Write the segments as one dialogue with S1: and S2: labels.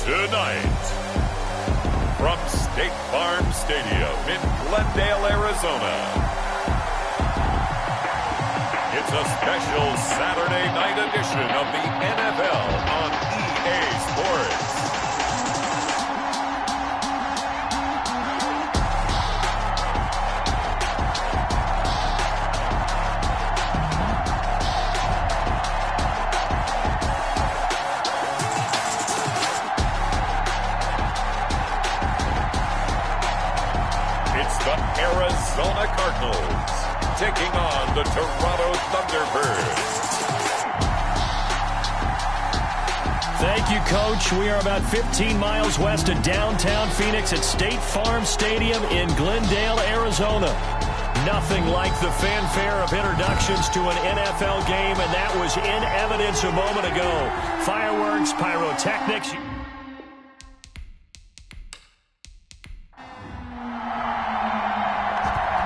S1: Tonight, from State Farm Stadium in Glendale, Arizona, it's a special Saturday night edition of the NFL on EA Sports. Arizona Cardinals taking on the Toronto Thunderbirds.
S2: Thank you, Coach. We are about 15 miles west of downtown Phoenix at State Farm Stadium in Glendale, Arizona. Nothing like the fanfare of introductions to an NFL game, and that was in evidence a moment ago. Fireworks, pyrotechnics.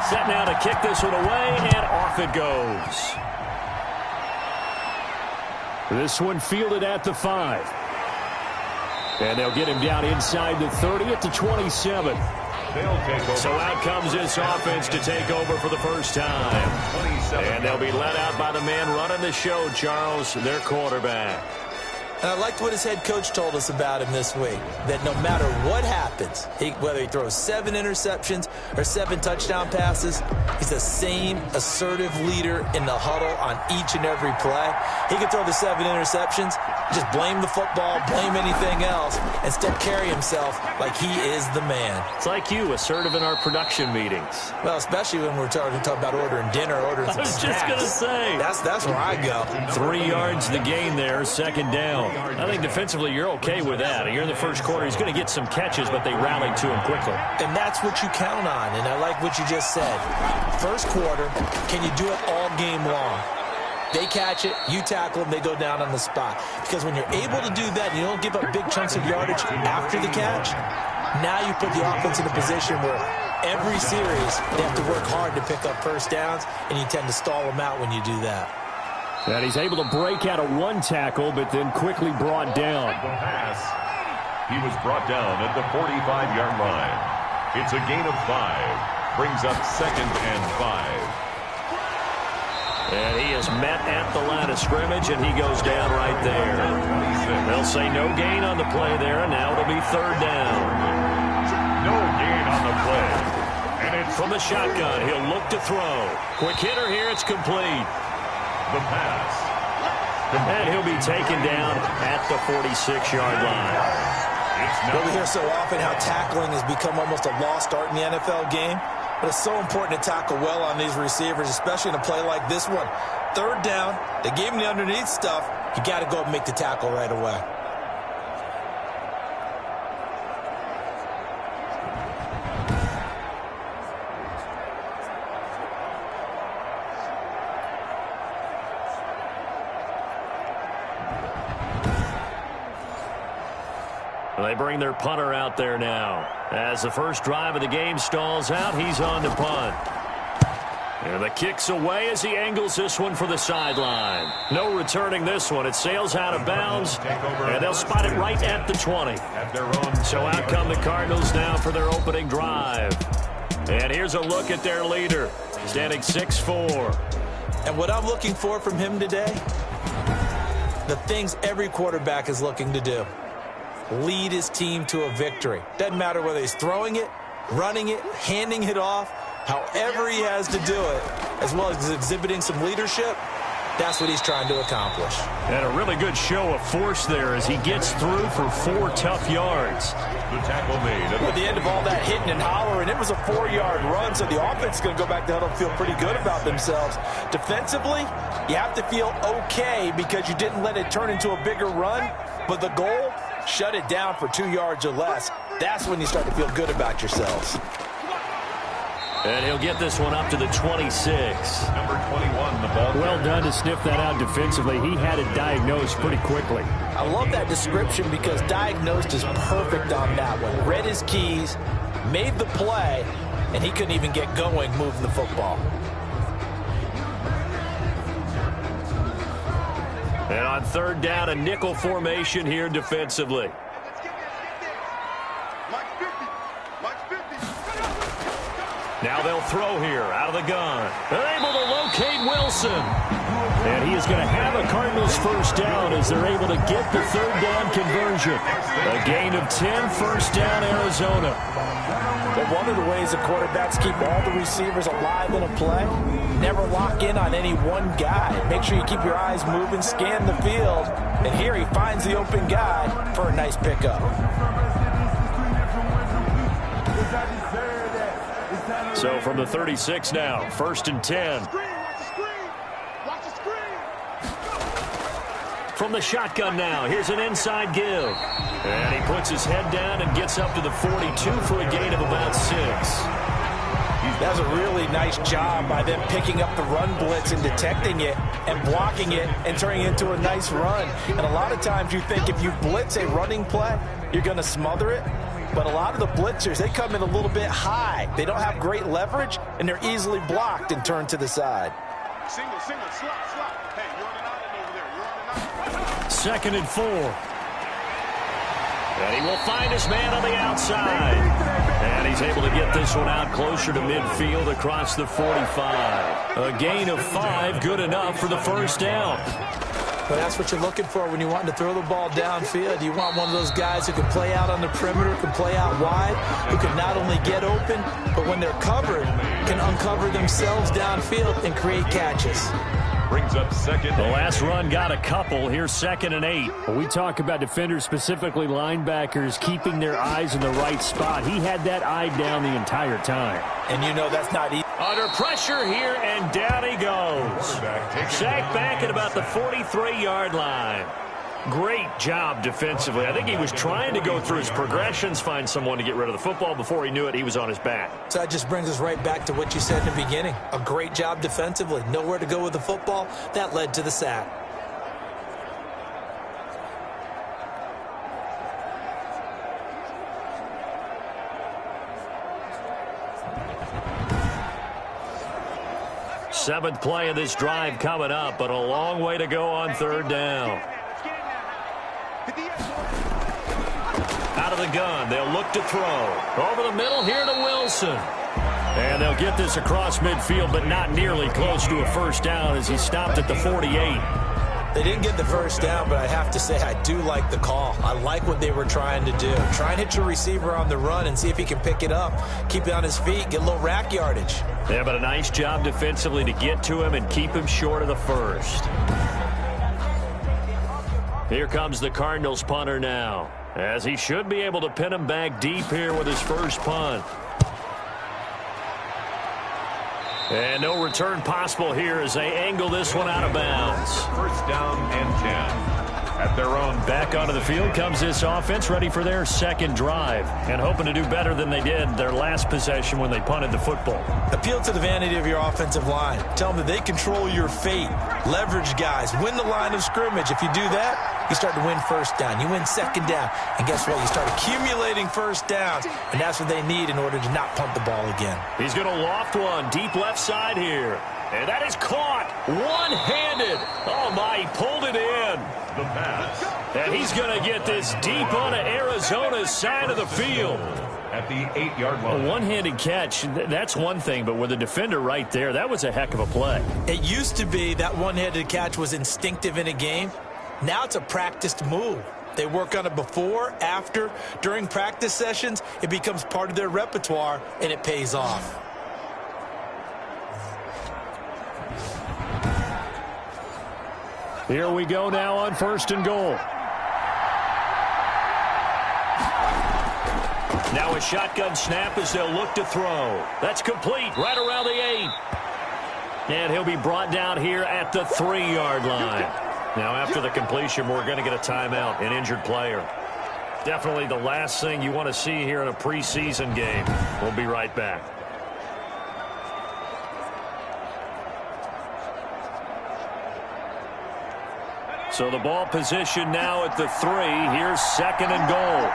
S2: Set now to kick this one away, and off it goes. This one fielded at the 5. And they'll get him down inside the 30 at the 27. So out comes this offense to take over for the first time. And they'll be let out by the man running the show, Charles, their quarterback.
S3: And I liked what his head coach told us about him this week, that no matter what happens, whether he throws 7 interceptions or 7 touchdown passes, he's the same assertive leader in the huddle on each and every play. He can throw the 7 interceptions, just blame the football, blame anything else, and still carry himself like he is the man.
S2: It's like you, assertive in our production meetings.
S3: Well, especially when we're talking about ordering dinner, ordering some snacks.
S2: I was just going to say.
S3: That's where I go.
S2: 3 yards the gain there, second down. I think defensively you're okay with that. Here in the first quarter, he's going to get some catches, but they rallied to him quickly.
S3: And that's what you count on, and I like what you just said. First quarter, can you do it all game long? They catch it, you tackle them, they go down on the spot. Because when you're able to do that and you don't give up big chunks of yardage after the catch, now you put the offense in a position where every series they have to work hard to pick up first downs, and you tend to stall them out when you do that.
S2: And he's able to break out of 1 tackle, but then quickly brought down.
S1: The pass. He was brought down at the 45-yard line. It's a gain of 5. Brings up 2nd and 5.
S2: And he is met at the line of scrimmage, and he goes down right there. They'll say no gain on the play there, and now it'll be 3rd down.
S1: No gain on the play. And it's
S2: from the shotgun. He'll look to throw. Quick hitter here. It's complete.
S1: The pass.
S2: And he'll be taken down at the 46-yard line.
S3: But we hear so often how tackling has become almost a lost art in the NFL game. But it's so important to tackle well on these receivers, especially in a play like this one. 3rd down, they gave him the underneath stuff. You got to go and make the tackle right away.
S2: They bring their punter out there now. As the first drive of the game stalls out, he's on to punt. And the kick's away as he angles this one for the sideline. No returning this one. It sails out of bounds, and they'll spot it right at the 20. So out come the Cardinals now for their opening drive. And here's a look at their leader, standing 6'4".
S3: And what I'm looking for from him today, the things every quarterback is looking to do. Lead his team to a victory. Doesn't matter whether he's throwing it, running it, handing it off, however he has to do it, as well as exhibiting some leadership, that's what he's trying to accomplish.
S2: And a really good show of force there as he gets through for 4 tough yards.
S1: The tackle made.
S3: At the end of all that hitting and hollering, it was a 4-yard run, so the offense is going to go back to huddle and feel pretty good about themselves. Defensively, you have to feel okay because you didn't let it turn into a bigger run, but the goal, shut it down for 2 yards or less. That's when you start to feel good about yourselves.
S2: And he'll get this one up to the 26.
S1: Number 21, the ball.
S2: Well done to sniff that out defensively. He had it diagnosed pretty quickly.
S3: I love that description because diagnosed is perfect on that one. Read his keys, made the play, and he couldn't even get going moving the football.
S2: And on 3rd down, a nickel formation here defensively. Now they'll throw here out of the gun. They're able to locate Wilson. And he is going to have a Cardinals first down as they're able to get the third down conversion. A gain of 10, first down, Arizona.
S3: But one of the ways the quarterbacks keep all the receivers alive in a play, never lock in on any one guy. Make sure you keep your eyes moving, scan the field. And here he finds the open guy for a nice pickup.
S2: So from the 36 now, first and 10. From the shotgun now, here's an inside give. And he puts his head down and gets up to the 42 for a gain of about 6.
S3: That was a really nice job by them picking up the run blitz and detecting it and blocking it and turning it into a nice run. And a lot of times you think if you blitz a running play, you're going to smother it. But a lot of the blitzers, they come in a little bit high. They don't have great leverage, and they're easily blocked and turned to the side.
S4: Single, slot. Hey, you're on an island over there. You're on an island.
S2: Second and 4. And he will find his man on the outside. And he's able to get this one out closer to midfield across the 45. A gain of 5, good enough for the first down.
S3: But that's what you're looking for when you want to throw the ball downfield. You want one of those guys who can play out on the perimeter, can play out wide, who can not only get open, but when they're covered, can uncover themselves downfield and create catches.
S1: Brings up second.
S2: The last run got a couple. Here's second and 8. When we talk about defenders, specifically linebackers, keeping their eyes in the right spot. He had that eye down the entire time.
S3: And you know that's not easy.
S2: Under pressure here, and down he goes. Sacked back at about the 43-yard line. Great job defensively. I think he was trying to go through his progressions, find someone to get rid of the football. Before he knew it, he was on his back.
S3: So that just brings us right back to what you said in the beginning. A great job defensively. Nowhere to go with the football. That led to the sack.
S2: Seventh play of this drive coming up, but a long way to go on third down. Out of the gun, they'll look to throw. Over the middle here to Wilson. And they'll get this across midfield, but not nearly close to a first down as he stopped at the 48.
S3: They didn't get the first down, but I have to say I do like the call. I like what they were trying to do. Try and hit your receiver on the run and see if he can pick it up. Keep it on his feet, get a little rack yardage.
S2: Yeah, but a nice job defensively to get to him and keep him short of the first. Here comes the Cardinals punter now, as he should be able to pin him back deep here with his first punt. And no return possible here as they angle this one out of bounds.
S1: First down and 10. At their own.
S2: Back onto the field comes this offense, ready for their second drive, and hoping to do better than they did their last possession when they punted the football.
S3: Appeal to the vanity of your offensive line. Tell them that they control your fate. Leverage guys. Win the line of scrimmage. If you do that, you start to win first down. You win second down. And guess what? You start accumulating first downs, and that's what they need in order to not punt the ball again.
S2: He's going to loft one deep left side here. And that is caught one-handed. Oh, my, he pulled it in.
S1: The pass.
S2: And he's going to get this deep onto Arizona's side of the field.
S1: At the 8-yard line.
S2: A one-handed catch, that's one thing, but with a defender right there, that was a heck of a play.
S3: It used to be that one-handed catch was instinctive in a game. Now it's a practiced move. They work on it before, after, during practice sessions. It becomes part of their repertoire, and it pays off.
S2: Here we go now on first and goal. Now a shotgun snap as they'll look to throw. That's complete right around the 8. And he'll be brought down here at the 3-yard line. Now after the completion, we're going to get a timeout, an injured player. Definitely the last thing you want to see here in a preseason game. We'll be right back. So the ball position now at the 3. Here's second and goal.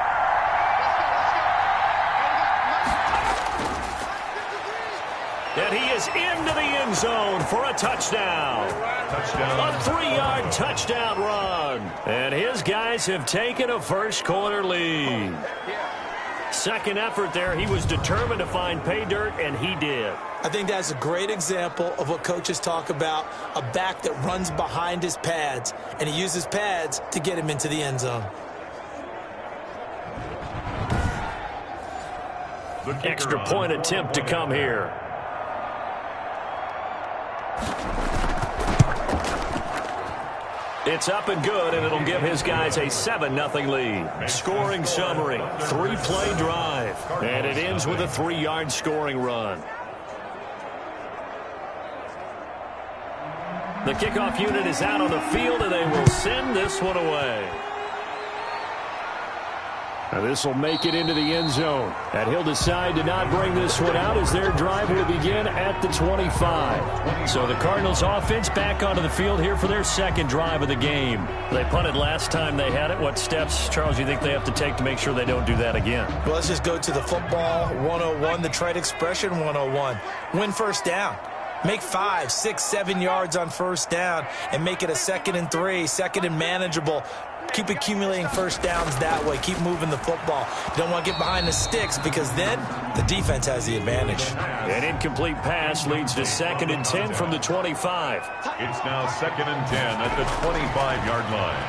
S2: And he is into the end zone for a touchdown.
S1: Touchdown.
S2: A 3-yard touchdown run. And his guys have taken a first quarter lead. second effort there. He was determined to find pay dirt, and he did.
S3: I think that's a great example of what coaches talk about, a back that runs behind his pads, and he uses pads to get him into the end zone.
S2: Extra point attempt to come here. It's up and good, and it'll give his guys a 7-0 lead. Scoring summary, 3-play drive, and it ends with a 3-yard scoring run. The kickoff unit is out on the field, and they will send this one away. Now this will make it into the end zone. And he'll decide to not bring this one out as their drive will begin at the 25. So the Cardinals offense back onto the field here for their second drive of the game. They punted last time they had it. What steps, Charles, you think they have to take to make sure they don't do that again?
S3: Well, let's just go to the football 101, the trade expression 101. Win first down. Make 5, 6, 7 yards on first down and make it a 2nd and 3, 2nd and manageable. Keep accumulating first downs that way. Keep moving the football. You don't want to get behind the sticks because then the defense has the advantage.
S2: An incomplete pass leads to 2nd and 10 from the 25.
S1: It's now 2nd and 10 at the 25-yard line.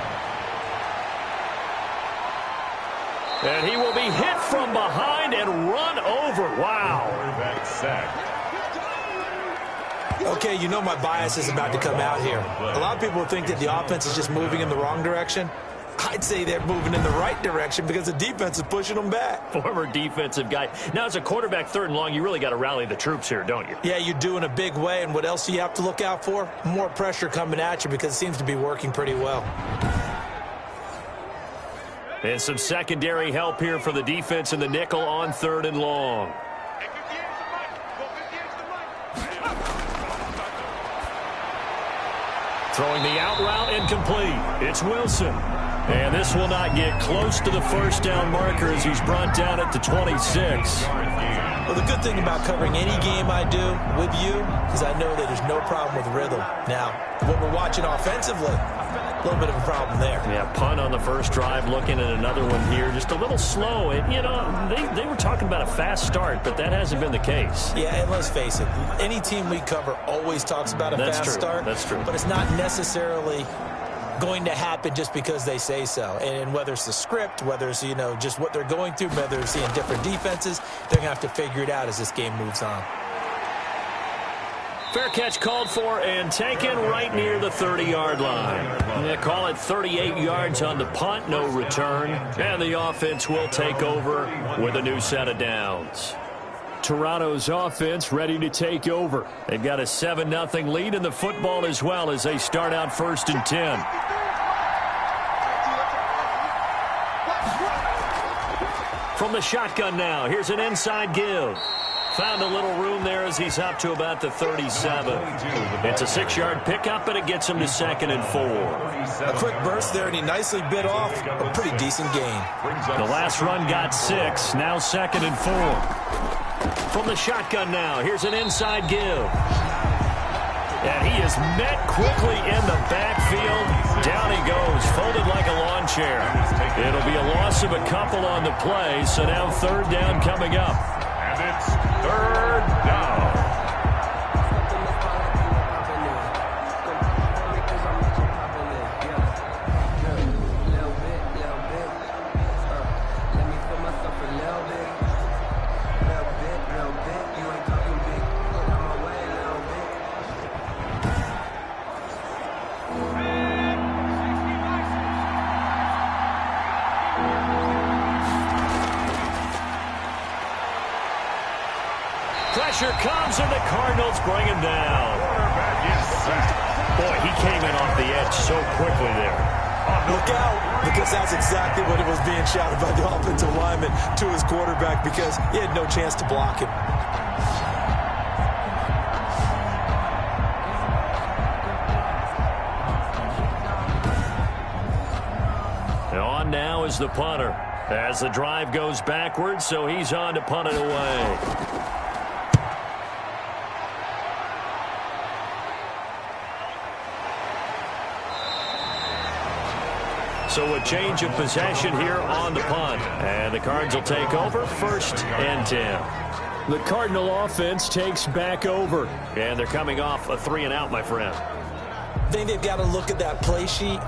S2: And he will be hit from behind and run over. Wow.
S1: Quarterback sack.
S3: Okay, you know my bias is about to come out here. A lot of people think that the offense is just moving in the wrong direction. I'd say they're moving in the right direction because the defense is pushing them back.
S2: Former defensive guy. Now, as a quarterback 3rd and long, you really got to rally the troops here, don't you?
S3: Yeah, you do in a big way. And what else do you have to look out for? More pressure coming at you because it seems to be working pretty well.
S2: And some secondary help here for the defense in the nickel on 3rd and long. Throwing the out route incomplete. It's Wilson. And this will not get close to the first down marker as he's brought down at the 26.
S3: Well, the good thing about covering any game I do with you is I know that there's no problem with rhythm. Now, what we're watching offensively, a little bit of a problem there.
S2: Yeah, punt on the first drive, looking at another one here. Just a little slow. And, you know, they were talking about a fast start, but that hasn't been the case.
S3: Yeah, and let's face it, any team we cover always talks about a fast start.
S2: That's true.
S3: But it's not necessarily going to happen just because they say so. And whether it's the script, whether it's, you know, just what they're going through, whether it's seeing different defenses, they're going to have to figure it out as this game moves on.
S2: Fair catch called for and taken right near the 30-yard line. They call it 38 yards on the punt, no return. And the offense will take over with a new set of downs. Toronto's offense ready to take over. They've got a 7-0 lead in the football as well as they start out 1st and 10. From the shotgun now, here's an inside give. Found a little room there as he's up to about the 37. It's a 6-yard pickup, and it gets him to 2nd and 4.
S3: A quick burst there, and he nicely bit off a pretty decent gain.
S2: The last run got 6, now 2nd and 4. From the shotgun now, here's an inside give. And he is met quickly in the backfield. Down he goes, folded like a lawn chair. It'll be a loss of a couple on the play, so now 3rd down coming up.
S1: And it's 3rd down.
S2: Pressure comes, and the Cardinals bring him down. Boy, he came in off the edge so quickly there.
S3: Look out, because that's exactly what it was being shouted by the offensive lineman to his quarterback because he had no chance to block him.
S2: And on now is the punter as the drive goes backwards, so he's on to punt it away. So a change of possession here on the punt. And the Cards will take over 1st and 10. The Cardinal offense takes back over. And they're coming off a 3-and-out, my friend.
S3: I think they've got to look at that play sheet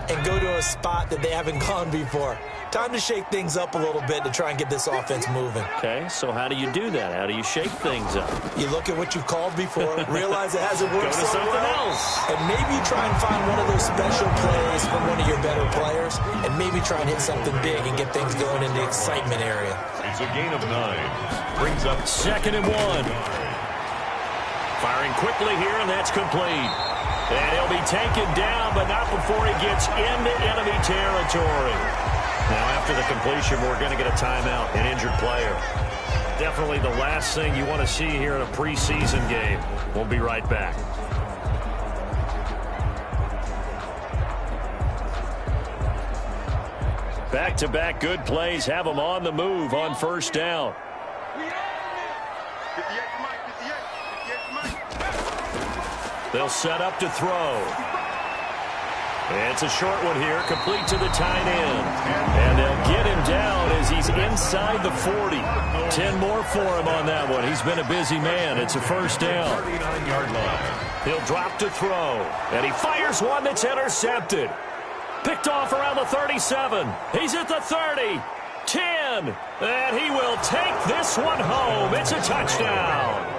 S3: and go to a spot that they haven't gone before. Time to shake things up a little bit to try and get this offense moving.
S2: Okay, so how do you do that? How do you shake things up?
S3: You look at what you've called before, realize it hasn't worked
S2: Go to
S3: so
S2: something
S3: well,
S2: else.
S3: and maybe try and find one of those special plays from one of your better players, and maybe try and hit something big and get things going in the excitement area.
S1: It's a gain of 9. Brings up
S2: 2nd and 1. Firing quickly here, and that's complete. And he'll be taken down, but not before he gets into enemy territory. Now, after the completion, we're going to get a timeout, an injured player. Definitely the last thing you want to see here in a preseason game. We'll be right back. Back-to-back good plays have them on the move on 1st down. They'll set up to throw. It's a short one here, complete to the tight end. And they'll get him down as he's inside the 40. 10 more for him on that one. He's been a busy man. It's a 1st down.
S1: 39-yard line.
S2: He'll drop to throw. And he fires one that's intercepted. Picked off around the 37. He's at the 30. 10. And he will take this one home. It's a touchdown.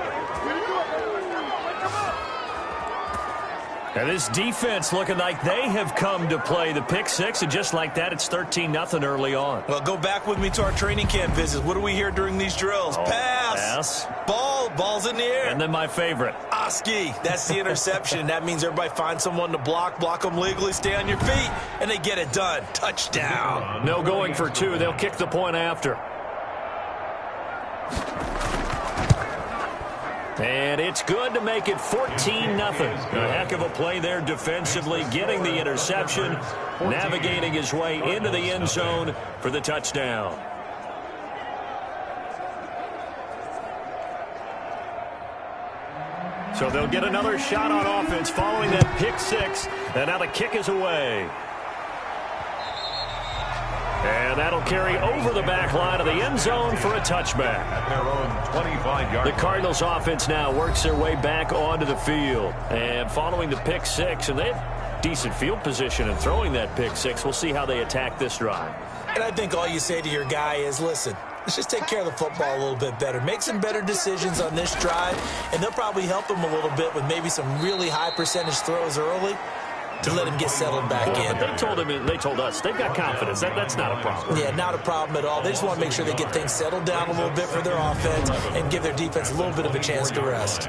S2: And this defense looking like they have come to play. The pick 6, and just like that, it's 13-0 early on.
S3: Well, go back with me to our training camp visits. What do we hear during these drills? Pass. Ball's in the air.
S2: And then my favorite.
S3: Oski, that's the interception. That means everybody finds someone to block them legally, stay on your feet, and they get it done. Touchdown.
S2: No going for 2. They'll kick the point after. And it's good to make it 14-0. A heck of a play there defensively, getting the interception, navigating his way into the end zone for the touchdown. So they'll get another shot on offense following that pick 6, and now the kick is away. And that'll carry over the back line of the end zone for a touchback.
S1: At their own 25-yard
S2: The Cardinals offense now works their way back onto the field. And following the pick 6, and they have decent field position in throwing that pick 6. We'll see how they attack this drive.
S3: And I think all you say to your guy is, listen, let's just take care of the football a little bit better. Make some better decisions on this drive, and they'll probably help him a little bit with maybe some really high percentage throws early to let him get settled back in.
S2: But they told us they've got confidence. That's not a problem.
S3: Yeah, not a problem at all. They just want to make sure they get things settled down a little bit for their offense and give their defense a little bit of a chance to rest.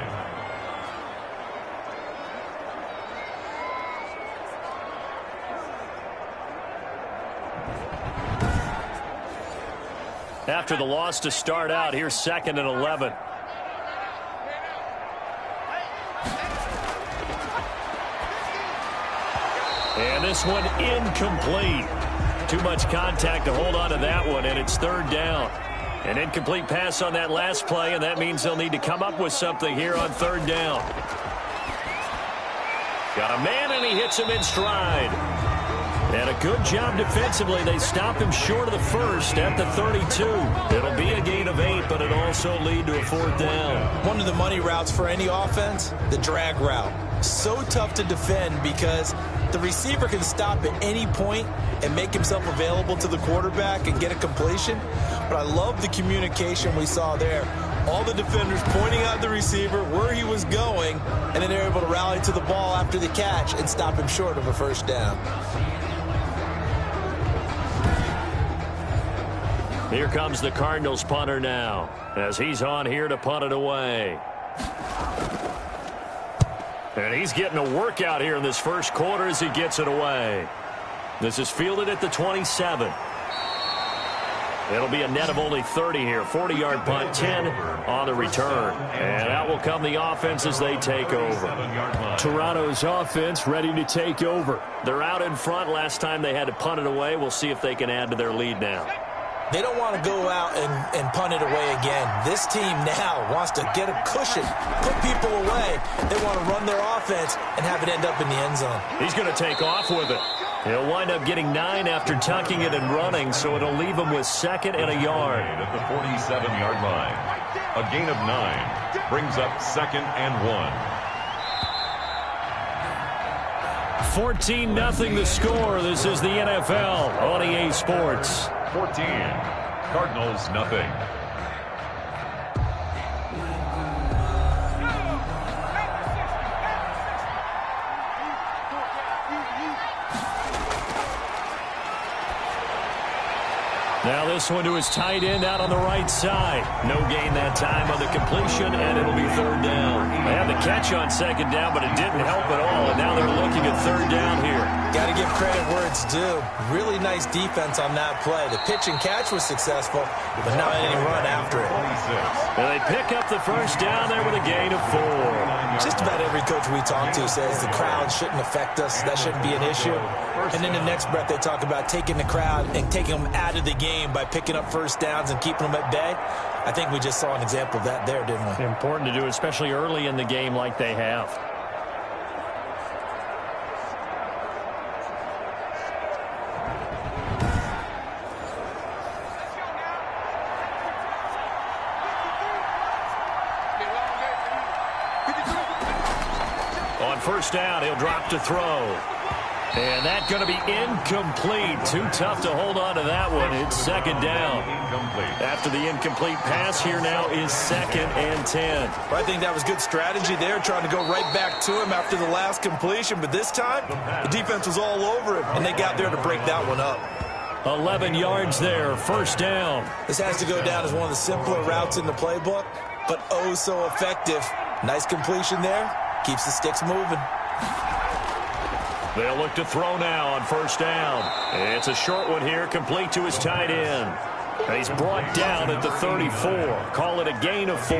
S2: After the loss to start out, here's 2nd and 11. And this one incomplete. Too much contact to hold on to that one, and it's 3rd down. An incomplete pass on that last play, and that means they'll need to come up with something here on 3rd down. Got a man, and he hits him in stride. And a good job defensively. They stop him short of the 1st at the 32. It'll be a gain of 8, but it'll also lead to a 4th down.
S3: One of the money routes for any offense, the drag route. So tough to defend because the receiver can stop at any point and make himself available to the quarterback and get a completion. But I love the communication we saw there. All the defenders pointing out the receiver where he was going, and then they're able to rally to the ball after the catch and stop him short of a 1st down.
S2: Here comes the Cardinals punter now, as he's on here to punt it away. And he's getting a workout here in this 1st quarter as he gets it away. This is fielded at the 27. It'll be a net of only 30 here. 40-yard punt, 10 on the return. And out will come the offense as they take over. Toronto's offense ready to take over. They're out in front. Last time they had to punt it away. We'll see if they can add to their lead now.
S3: They don't want to go out and punt it away again. This team now wants to get a cushion, put people away. They want to run their offense and have it end up in the end zone.
S2: He's going to take off with it. He'll wind up getting 9 after tucking it and running, so it'll leave him with 2nd and a yard.
S1: At the 47-yard line. A gain of 9 brings up 2nd and 1.
S2: 14-0 the score. This is the NFL on EA Sports.
S1: 14. Cardinals nothing.
S2: Now this one to his tight end out on the right side. No gain that time on the completion, and it'll be 3rd down. They had the catch on 2nd down, but it didn't help at all, and now they're looking at 3rd down here.
S3: Got to give credit where it's due. Really nice defense on that play. The pitch and catch was successful, but not any run after it.
S2: And they pick up the 1st down there with a gain of 4.
S3: Just about every coach we talk to says the crowd shouldn't affect us. That shouldn't be an issue. And in the next breath, they talk about taking the crowd and taking them out of the game by picking up 1st downs and keeping them at bay. I think we just saw an example of that there, didn't we?
S2: Important to do, especially early in the game like they have. On 1st down, he'll drop to throw. And that's going to be incomplete. Too tough to hold on to that one. It's 2nd down. After the incomplete pass, here now is 2nd and 10.
S3: Well, I think that was good strategy there, trying to go right back to him after the last completion. But this time, the defense was all over him, and they got there to break that one up.
S2: 11 yards there, 1st down.
S3: This has to go down as one of the simpler routes in the playbook, but oh so effective. Nice completion there. Keeps the sticks moving.
S2: They'll look to throw now on 1st down. It's a short one here, complete to his tight end. He's brought down at the 34. Call it a gain of 4.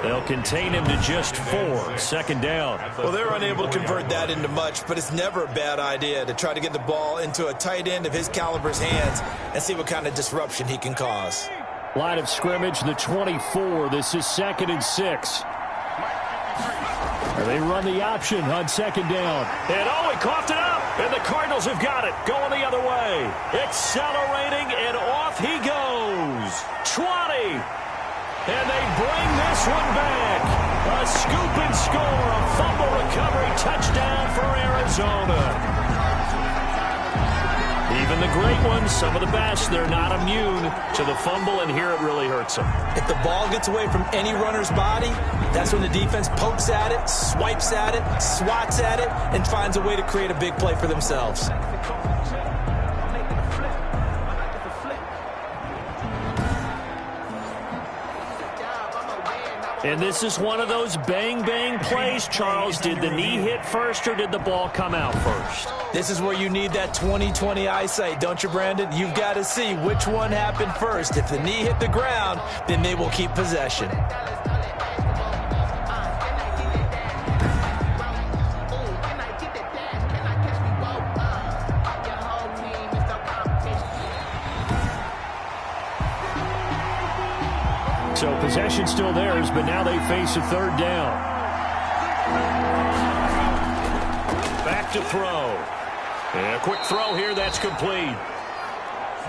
S2: They'll contain him to just 4. 2nd down.
S3: Well, they're unable to convert that into much, but it's never a bad idea to try to get the ball into a tight end of his caliber's hands and see what kind of disruption he can cause.
S2: Line of scrimmage, the 24. This is 2nd and 6. They run the option on 2nd down. And he coughed it up. And the Cardinals have got it. Going the other way. Accelerating, and off he goes. 20. And they bring this one back. A scoop and score. A fumble recovery touchdown for Arizona. Even the great ones, some of the best, they're not immune to the fumble, and here it really hurts them.
S3: If the ball gets away from any runner's body, that's when the defense pokes at it, swipes at it, swats at it, and finds a way to create a big play for themselves.
S2: And this is one of those bang-bang plays, Charles. Did the knee hit first, or did the ball come out first?
S3: This is where you need that 20/20 eyesight, don't you, Brandon? You've got to see which one happened first. If the knee hit the ground, then they will keep possession.
S2: So possession still theirs, but now they face a 3rd down. Back to throw. And a quick throw here, that's complete.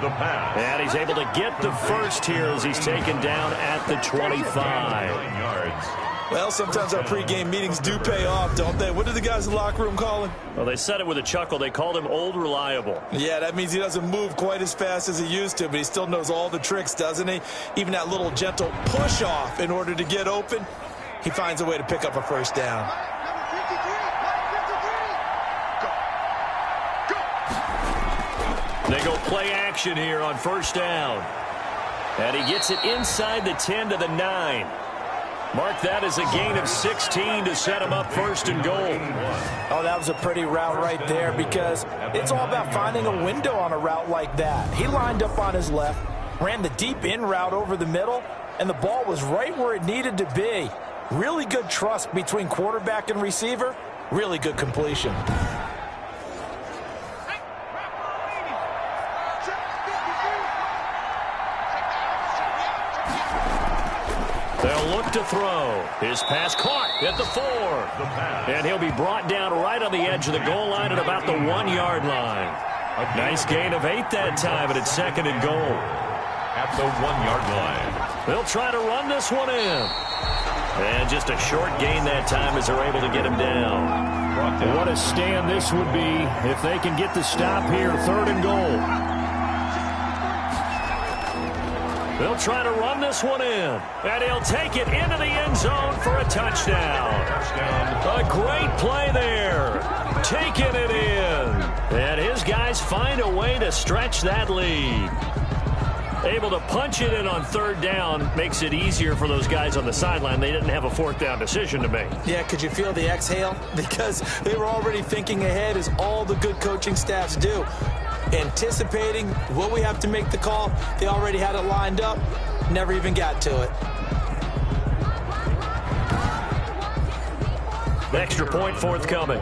S1: The pass.
S2: And he's able to get the first here as he's taken down at the 25.
S1: 9 yards.
S3: Well, sometimes our pregame meetings do pay off, don't they? What did the guys in the locker room call him?
S2: Well, they said it with a chuckle. They called him Old Reliable.
S3: Yeah, that means he doesn't move quite as fast as he used to, but he still knows all the tricks, doesn't he? Even that little gentle push-off in order to get open, he finds a way to pick up a 1st down.
S2: They go play action here on 1st down. And he gets it inside the 10 to the 9. Mark that as a gain of 16 to set him up 1st and goal.
S3: Oh, that was a pretty route right there, because it's all about finding a window on a route like that. He lined up on his left, ran the deep in route over the middle, and the ball was right where it needed to be. Really good trust between quarterback and receiver. Really good completion.
S2: They'll look to throw. His pass caught at the 4. And he'll be brought down right on the edge of the goal line at about the 1-yard line. A nice gain of 8 that time, and it's 2nd and goal.
S1: At the 1-yard line.
S2: They'll try to run this one in. And just a short gain that time as they're able to get him down. What a stand this would be if they can get the stop here, 3rd and goal. They'll try to run this one in. And he'll take it into the end zone for a touchdown. A great play there. Taking it in. And his guys find a way to stretch that lead. Able to punch it in on 3rd down makes it easier for those guys on the sideline. They didn't have a 4th down decision to make.
S3: Yeah, could you feel the exhale? Because they were already thinking ahead, as all the good coaching staffs do. Anticipating, will we have to make the call? They already had it lined up. Never even got to it.
S2: Extra point forthcoming.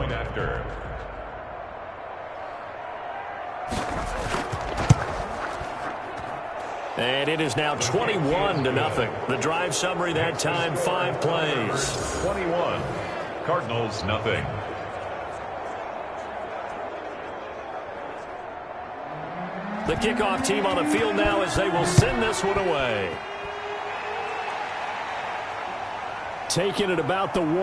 S2: And it is now 21-0. The drive summary that time, 5 plays.
S1: 21. Cardinals, nothing.
S2: The kickoff team on the field now as they will send this one away. Taking it about the 1.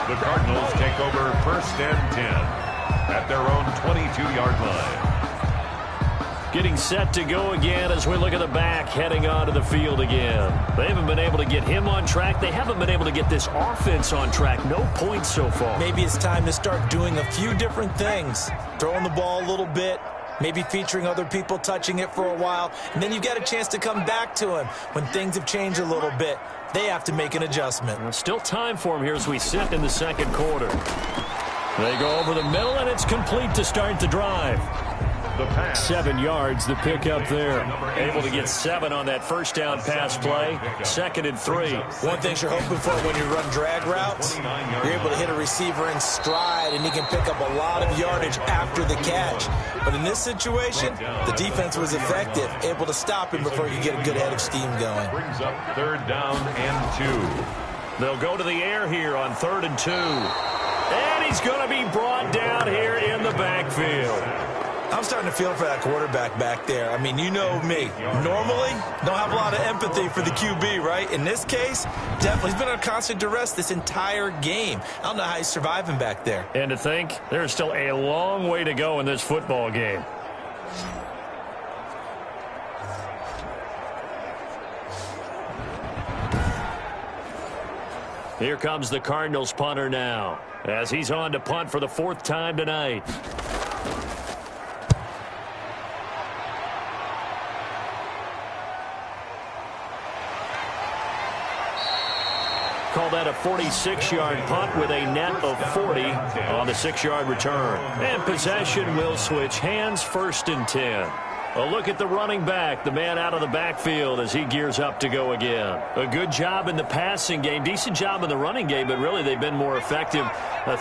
S1: The Cardinals take over 1st and 10 at their own 22-yard line.
S2: Getting set to go again as we look at the back heading onto the field again. They haven't been able to get him on track. They haven't been able to get this offense on track. No points so far.
S3: Maybe it's time to start doing a few different things. Throwing the ball a little bit, maybe featuring other people touching it for a while, and then you've got a chance to come back to him when things have changed a little bit. They have to make an adjustment.
S2: Still time for him here as we sit in the 2nd quarter. They go over the middle, and it's complete to start the drive. 7 yards, the pick up there. Able to get 7 on that 1st down pass play. 2nd and 3.
S3: One thing you're hoping for when you run drag routes, you're able to hit a receiver in stride, and he can pick up a lot of yardage after the catch. But in this situation, the defense was effective, able to stop him before you get a good head of steam going.
S1: Brings up 3rd down and 2.
S2: They'll go to the air here on 3rd and 2. And he's going to be brought down here in the backfield.
S3: I'm starting to feel for that quarterback back there. I mean, you know me. Normally, don't have a lot of empathy for the QB, right? In this case, definitely. He's been under constant duress this entire game. I don't know how he's surviving back there.
S2: And to think, there's still a long way to go in this football game. Here comes the Cardinals punter now, as he's on to punt for the 4th time tonight. Call that a 46-yard punt with a net of 40 on the 6-yard return. And possession will switch hands, 1st and 10. A look at the running back, the man out of the backfield as he gears up to go again. A good job in the passing game, decent job in the running game, but really they've been more effective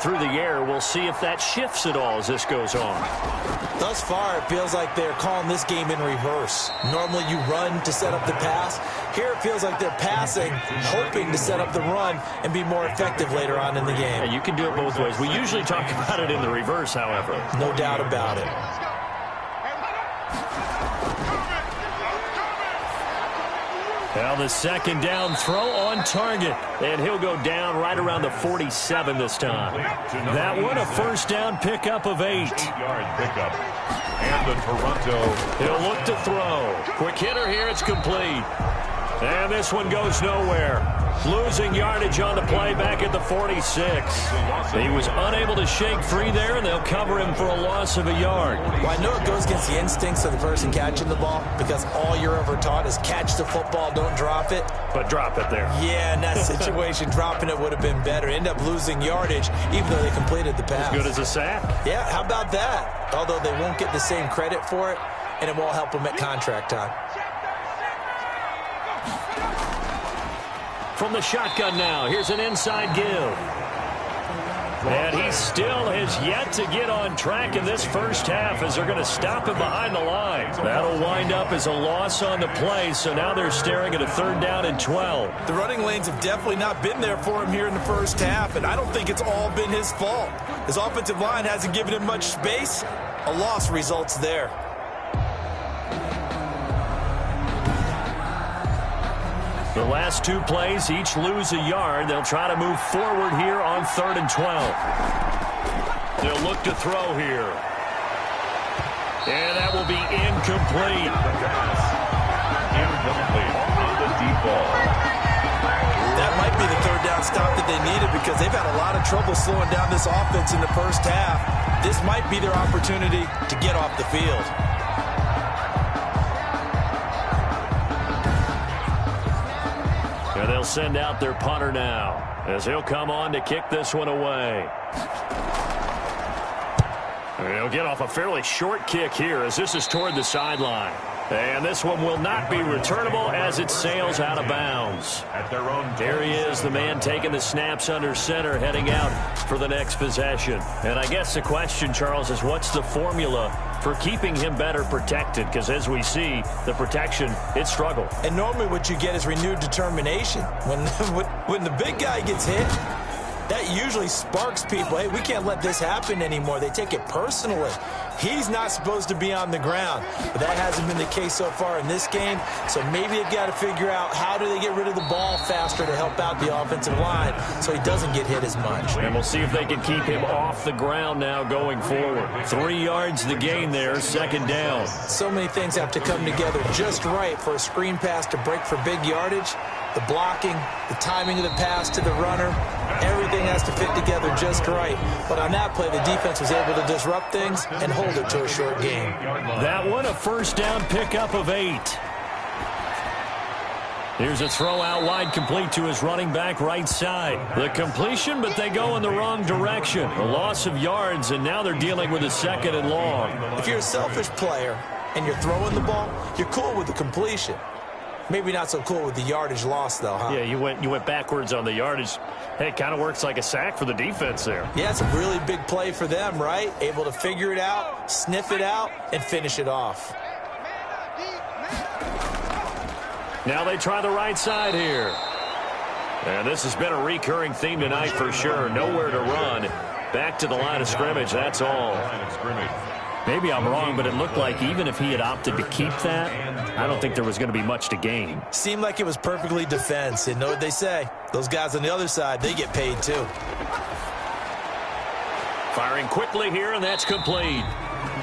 S2: through the air. We'll see if that shifts at all as this goes on.
S3: Thus far, it feels like they're calling this game in reverse. Normally you run to set up the pass. Here it feels like they're passing, hoping to set up the run and be more effective later on in the game.
S2: Yeah, you can do it both ways. We usually talk about it in the reverse, however.
S3: No doubt about it.
S2: Now the 2nd down throw on target. And he'll go down right around the 47 this time. That one, a 1st down pickup of 8.
S1: 8-yard pickup. And the Toronto.
S2: He'll look to throw. Quick hitter here, it's complete. And this one goes nowhere. Losing yardage on the play back at the 46. He was unable to shake free there, and they'll cover him for a loss of a yard.
S3: Well, I know it goes against the instincts of the person catching the ball because all you're ever taught is catch the football, don't drop it.
S2: But drop it there.
S3: Yeah, in that situation, dropping it would have been better. End up losing yardage, even though they completed the pass.
S2: As good as a sack.
S3: Yeah, how about that? Although they won't get the same credit for it, and it won't help them at contract time.
S2: From the shotgun now, here's an inside give. And he still has yet to get on track in this first half as they're going to stop him behind the line. That'll wind up as a loss on the play, so now they're staring at a 3rd down and 12.
S3: The running lanes have definitely not been there for him here in the first half, and I don't think it's all been his fault. His offensive line hasn't given him much space. A loss results there.
S2: The last 2 plays each lose a yard. They'll try to move forward here on 3rd and 12. They'll look to throw here. And that will be incomplete.
S1: Incomplete on the deep ball.
S3: That might be the 3rd down stop that they needed because they've had a lot of trouble slowing down this offense in the first half. This might be their opportunity to get off the field.
S2: And they'll send out their punter now as he'll come on to kick this one away. And he'll get off a fairly short kick here as this is toward the sideline. And this one will not be returnable as it sails out of bounds.
S1: At their own
S2: There he is, the man taking the snaps under center, heading out for the next possession. And I guess the question, Charles, is what's the formula for keeping him better protected? Because as we see, the protection, it struggled.
S3: And normally what you get is renewed determination. When the big guy gets hit, that usually sparks people. Hey, we can't let this happen anymore. They take it personally. He's not supposed to be on the ground, but that hasn't been the case so far in this game. So maybe they've got to figure out how do they get rid of the ball faster to help out the offensive line so he doesn't get hit as much.
S2: And we'll see if they can keep him off the ground now going forward. 3 yards the gain there, 2nd down.
S3: So many things have to come together just right for a screen pass to break for big yardage. The blocking, the timing of the pass to the runner, everything has to fit together just right. But on that play, the defense was able to disrupt things and hold it to a short game.
S2: That one, a 1st down pickup of 8. Here's a throw out wide, complete to his running back right side. The completion, but they go in the wrong direction. A loss of yards, and now they're dealing with a 2nd and long.
S3: If you're a selfish player and you're throwing the ball, you're cool with the completion. Maybe not so cool with the yardage loss, though, huh?
S2: Yeah, you went backwards on the yardage. Hey, it kind of works like a sack for the defense there.
S3: Yeah, it's a really big play for them, right? Able to figure it out, sniff it out, and finish it off.
S2: Now they try the right side here. And this has been a recurring theme tonight for sure. Nowhere to run. Back to the line of scrimmage, that's all. Maybe I'm wrong, but it looked like even if he had opted to keep that, I don't think there was going to be much to gain.
S3: Seemed like it was perfectly defense. And know what they say? Those guys on the other side, they get paid too.
S2: Firing quickly here, and that's complete.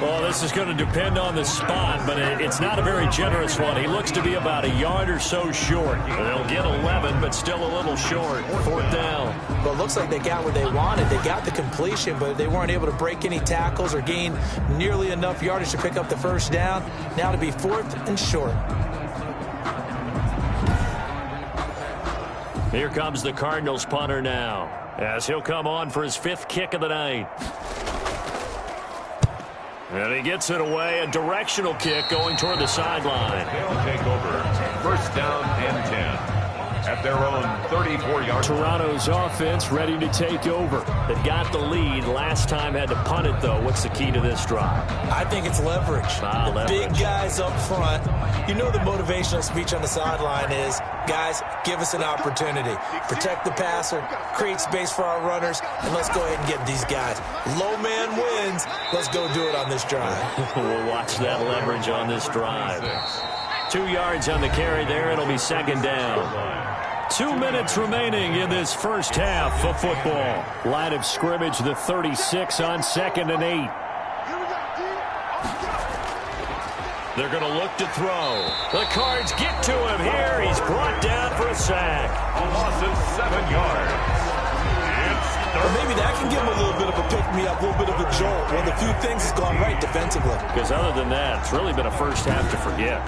S2: Well, this is going to depend on the spot, but it's not a very generous one. He looks to be about a yard or so short. They'll get 11, but still a little short. 4th down.
S3: Well, it looks like they got what they wanted. They got the completion, but they weren't able to break any tackles or gain nearly enough yardage to pick up the 1st down. Now to be 4th and short.
S2: Here comes the Cardinals punter now, as he'll come on for his 5th kick of the night. And he gets it away, a directional kick going toward the sideline.
S1: They'll take over. 1st down and 10. At their own 34-yard.
S2: Toronto's offense ready to take over. They've got the lead. Last time had to punt it, though. What's the key to this drive?
S3: I think it's leverage.
S2: Leverage.
S3: Big guys up front. You know the motivational speech on the sideline is, guys, give us an opportunity. Protect the passer, create space for our runners, and let's go ahead and get these guys. Low man wins. Let's go do it on this drive.
S2: We'll watch that leverage on this drive. 2 yards on the carry there. It'll be 2nd down. 2 minutes remaining in this first half of football. Line of scrimmage, the 36 on 2nd and 8. They're going to look to throw. The Cards get to him here. He's brought down for a sack.
S1: A loss of 7 yards.
S3: Or maybe that can give him a little bit of a pick-me-up, a little bit of a jolt. One of the few things that's gone right defensively.
S2: Because other than that, it's really been a first half to forget.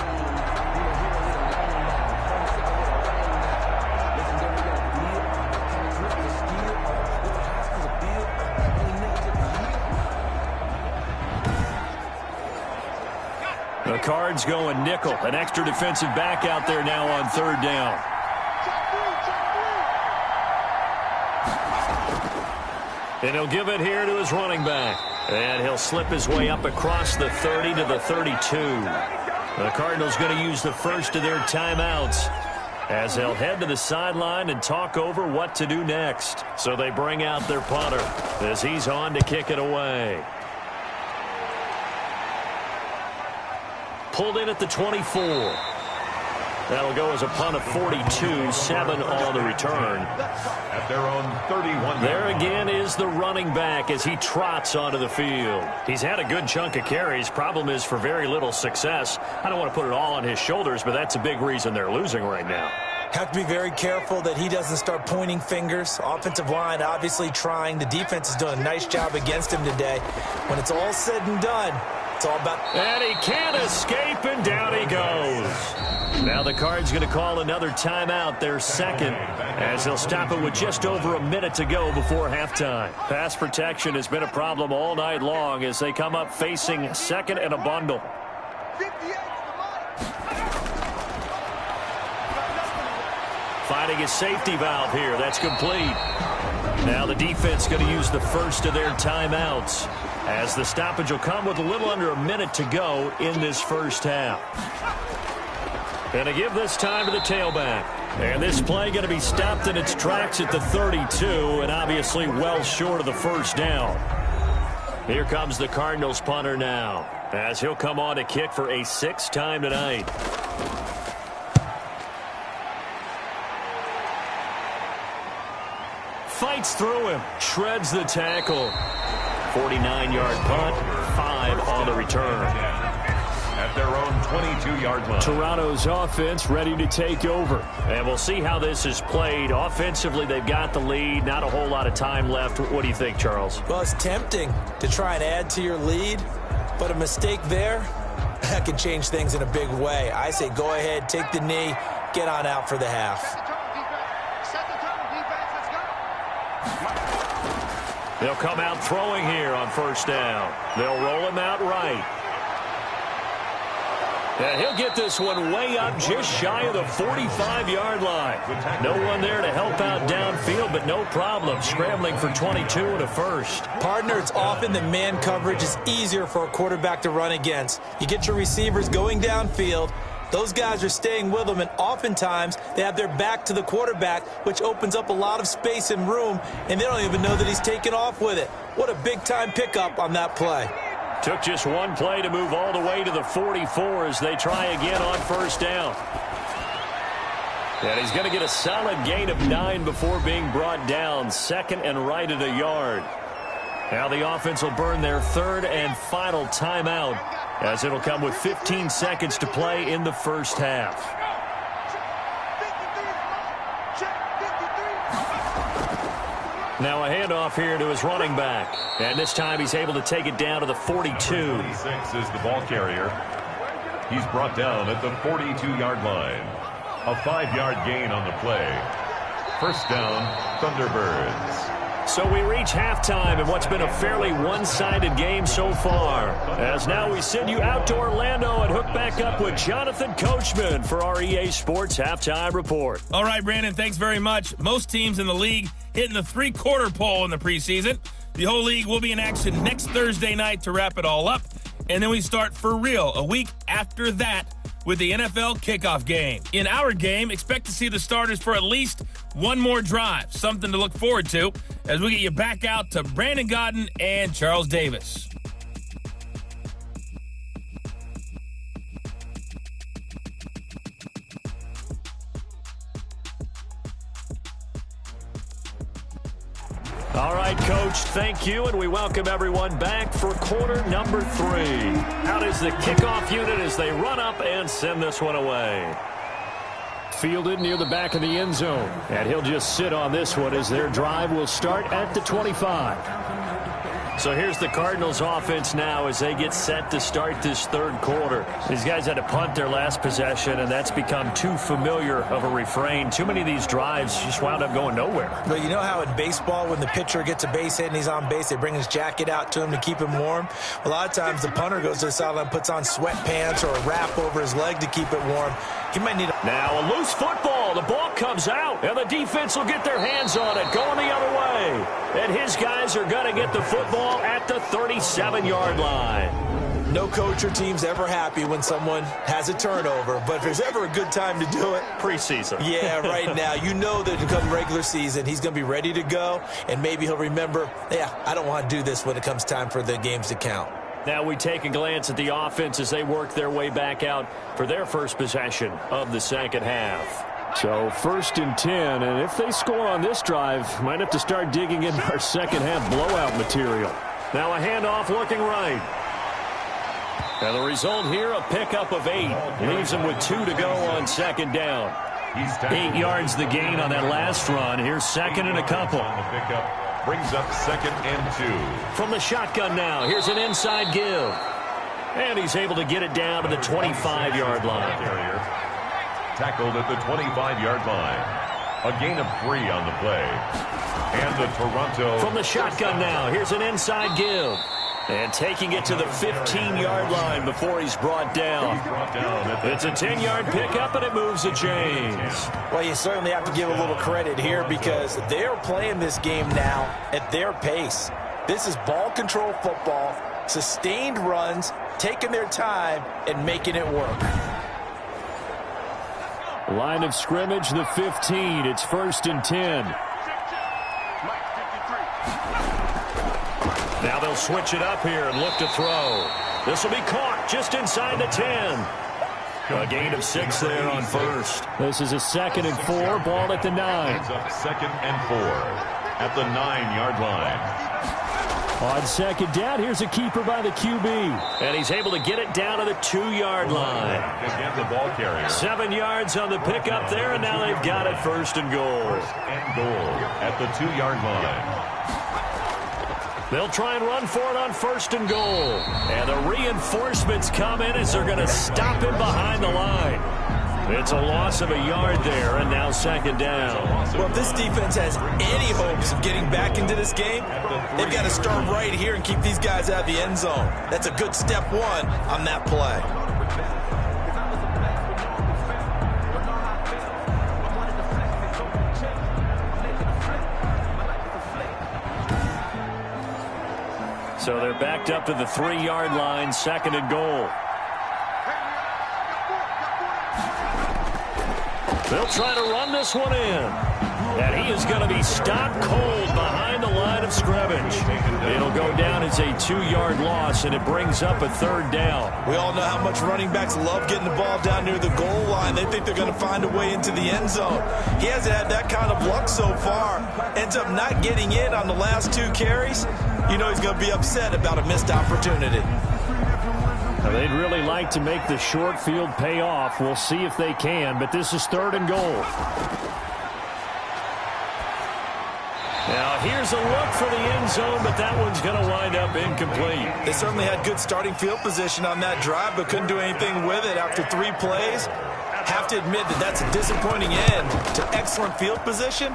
S2: The Cards going nickel. An extra defensive back out there now on 3rd down. And he'll give it here to his running back. And he'll slip his way up across the 30 to the 32. The Cardinals going to use the first of their timeouts as they'll head to the sideline and talk over what to do next. So they bring out their punter as he's on to kick it away. Pulled in at the 24. That'll go as a punt of 42, 7 on the return.
S1: At their own 31.
S2: There again is the running back as he trots onto the field. He's had a good chunk of carries. Problem is for very little success. I don't want to put it all on his shoulders, but that's a big reason they're losing right now.
S3: Have to be very careful that he doesn't start pointing fingers. Offensive line obviously trying. The defense is doing a nice job against him today. When it's all said and done, it's all about...
S2: And he can't escape, and down he goes. Now the Cards going to call another timeout, their second, as they'll stop it with just over a minute to go before halftime. Pass protection has been a problem all night long as they come up facing second and a bundle. Finding a safety valve here. That's complete. Now the defense going to use the first of their timeouts as the stoppage will come with a little under a minute to go in this first half. And to give this time to the tailback. And this play going to be stopped in its tracks at the 32 and obviously well short of the first down. Here comes the Cardinals punter now as he'll come on to kick for a 6th time tonight. Fights through him, shreds the tackle. 49-yard punt, 5 on the return.
S1: At their own 22-yard line.
S2: Toronto's offense ready to take over. And we'll see how this is played. Offensively, they've got the lead. Not a whole lot of time left. What do you think, Charles?
S3: Well, it's tempting to try and add to your lead, but a mistake there, that can change things in a big way. I say go ahead, take the knee, get on out for the half.
S2: They'll come out throwing here on first down. They'll roll him out right. And he'll get this one way up just shy of the 45-yard line. No one there to help out downfield, but no problem. Scrambling for 22 and a first.
S3: Partner, it's often that man coverage is easier for a quarterback to run against. You get your receivers going downfield. Those guys are staying with them, and oftentimes they have their back to the quarterback, which opens up a lot of space and room, and they don't even know that he's taken off with it. What a big-time pickup on that play.
S2: Took just one play to move all the way to the 44 as they try again on first down. And he's going to get a solid gain of 9 before being brought down. 2nd and right at a yard. Now the offense will burn their 3rd and final timeout as it'll come with 15 seconds to play in the first half. Now a handoff here to his running back. And this time he's able to take it down to the 42.
S1: 46 is the ball carrier. He's brought down at the 42-yard line. A 5-yard gain on the play. First down, Thunderbirds.
S2: So we reach halftime in what's been a fairly one-sided game so far. As now we send you out to Orlando and hook back up with Jonathan Coachman for our EA Sports Halftime Report.
S5: All right, Brandon, thanks very much. Most teams in the league hitting the three-quarter pole in the preseason. The whole league will be in action next Thursday night to wrap it all up. And then we start for real a week after that with the NFL kickoff game. In our game, expect to see the starters for at least one more drive, something to look forward to as we get you back out to Brandon Godden and Charles Davis.
S2: All right, Coach, thank you, and we welcome everyone back for quarter number 3. Out is the kickoff unit as they run up and send this one away. Fielded near the back of the end zone, and he'll just sit on this one as their drive will start at the 25. So here's the Cardinals offense now as they get set to start this third quarter. These guys had to punt their last possession, and that's become too familiar of a refrain. Too many of these drives just wound up going nowhere.
S3: But you know how in baseball when the pitcher gets a base hit and he's on base, they bring his jacket out to him to keep him warm? A lot of times the punter goes to the sideline, puts on sweatpants or a wrap over his leg to keep it warm. He might need
S2: Now a loose football the ball comes out, and the defense will get their hands on it, going the other way. And his guys are going to get the football at the 37-yard line.
S3: No coach or team's ever happy when someone has a turnover, but if there's ever a good time to do it,
S2: preseason.
S3: Yeah, right now. You know that come regular season, he's going to be ready to go, and maybe he'll remember, yeah, I don't want to do this when it comes time for the games to count.
S2: Now we take a glance at the offense as they work their way back out for their first possession of the second half.
S6: So 1st and 10, and if they score on this drive, might have to start digging into our second half blowout material.
S2: Now a handoff looking right. And the result here, a pickup of 8. Leaves him with 2 to go on second down. 8 yards the gain on that last run. Here's second and a couple.
S1: On the pickup brings up 2nd and 2.
S2: From the shotgun now, here's an inside give. And he's able to get it down to the 25-yard line.
S1: Tackled at the 25-yard line. A gain of 3 on the play. And the Toronto...
S2: From the shotgun now, here's an inside give. And taking it to the 15-yard line before he's brought down. It's a 10-yard pickup, and it moves the chains.
S3: Well, you certainly have to give a little credit here because they're playing this game now at their pace. This is ball control football, sustained runs, taking their time, and making it work.
S6: Line of scrimmage, the 15. It's 1st and 10.
S2: Now they'll switch it up here and look to throw. This will be caught just inside the 10. A gain of 6 there on first.
S6: This is a 2nd and 4, ball at the 9.
S1: It's up 2nd and 4 at the 9-yard line.
S6: On second down, here's a keeper by the QB.
S2: And he's able to get it down to the 2-yard line.
S1: Again, the ball carrier.
S2: 7 yards on the pickup there, and now they've got it 1st and goal.
S1: 1st and goal at the 2-yard line.
S2: They'll try and run for it on 1st and goal. And the reinforcements come in as they're going to stop him behind the line. It's a loss of a yard there, and now 2nd down.
S3: Well, if this defense has any hopes of getting back into this game, they've got to start right here and keep these guys out of the end zone. That's a good step 1 on that play.
S2: So they're backed up to the 3-yard line, 2nd and goal. They'll try to run this one in. And he is going to be stopped cold behind the line of scrimmage. It'll go down as a 2-yard loss, and it brings up a 3rd down.
S3: We all know how much running backs love getting the ball down near the goal line. They think they're going to find a way into the end zone. He hasn't had that kind of luck so far. Ends up not getting in on the last 2 carries. You know he's going to be upset about a missed opportunity.
S6: Now, they'd really like to make the short field pay off. We'll see if they can, but this is 3rd and goal.
S2: Now, here's a look for the end zone, but that one's going to wind up incomplete.
S3: They certainly had good starting field position on that drive, but couldn't do anything with it after 3 plays. Have to admit that that's a disappointing end to excellent field position.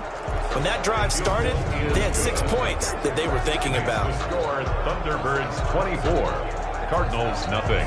S3: When that drive started, they had 6 points that they were thinking about.
S1: Score Thunderbirds 24, Cardinals nothing.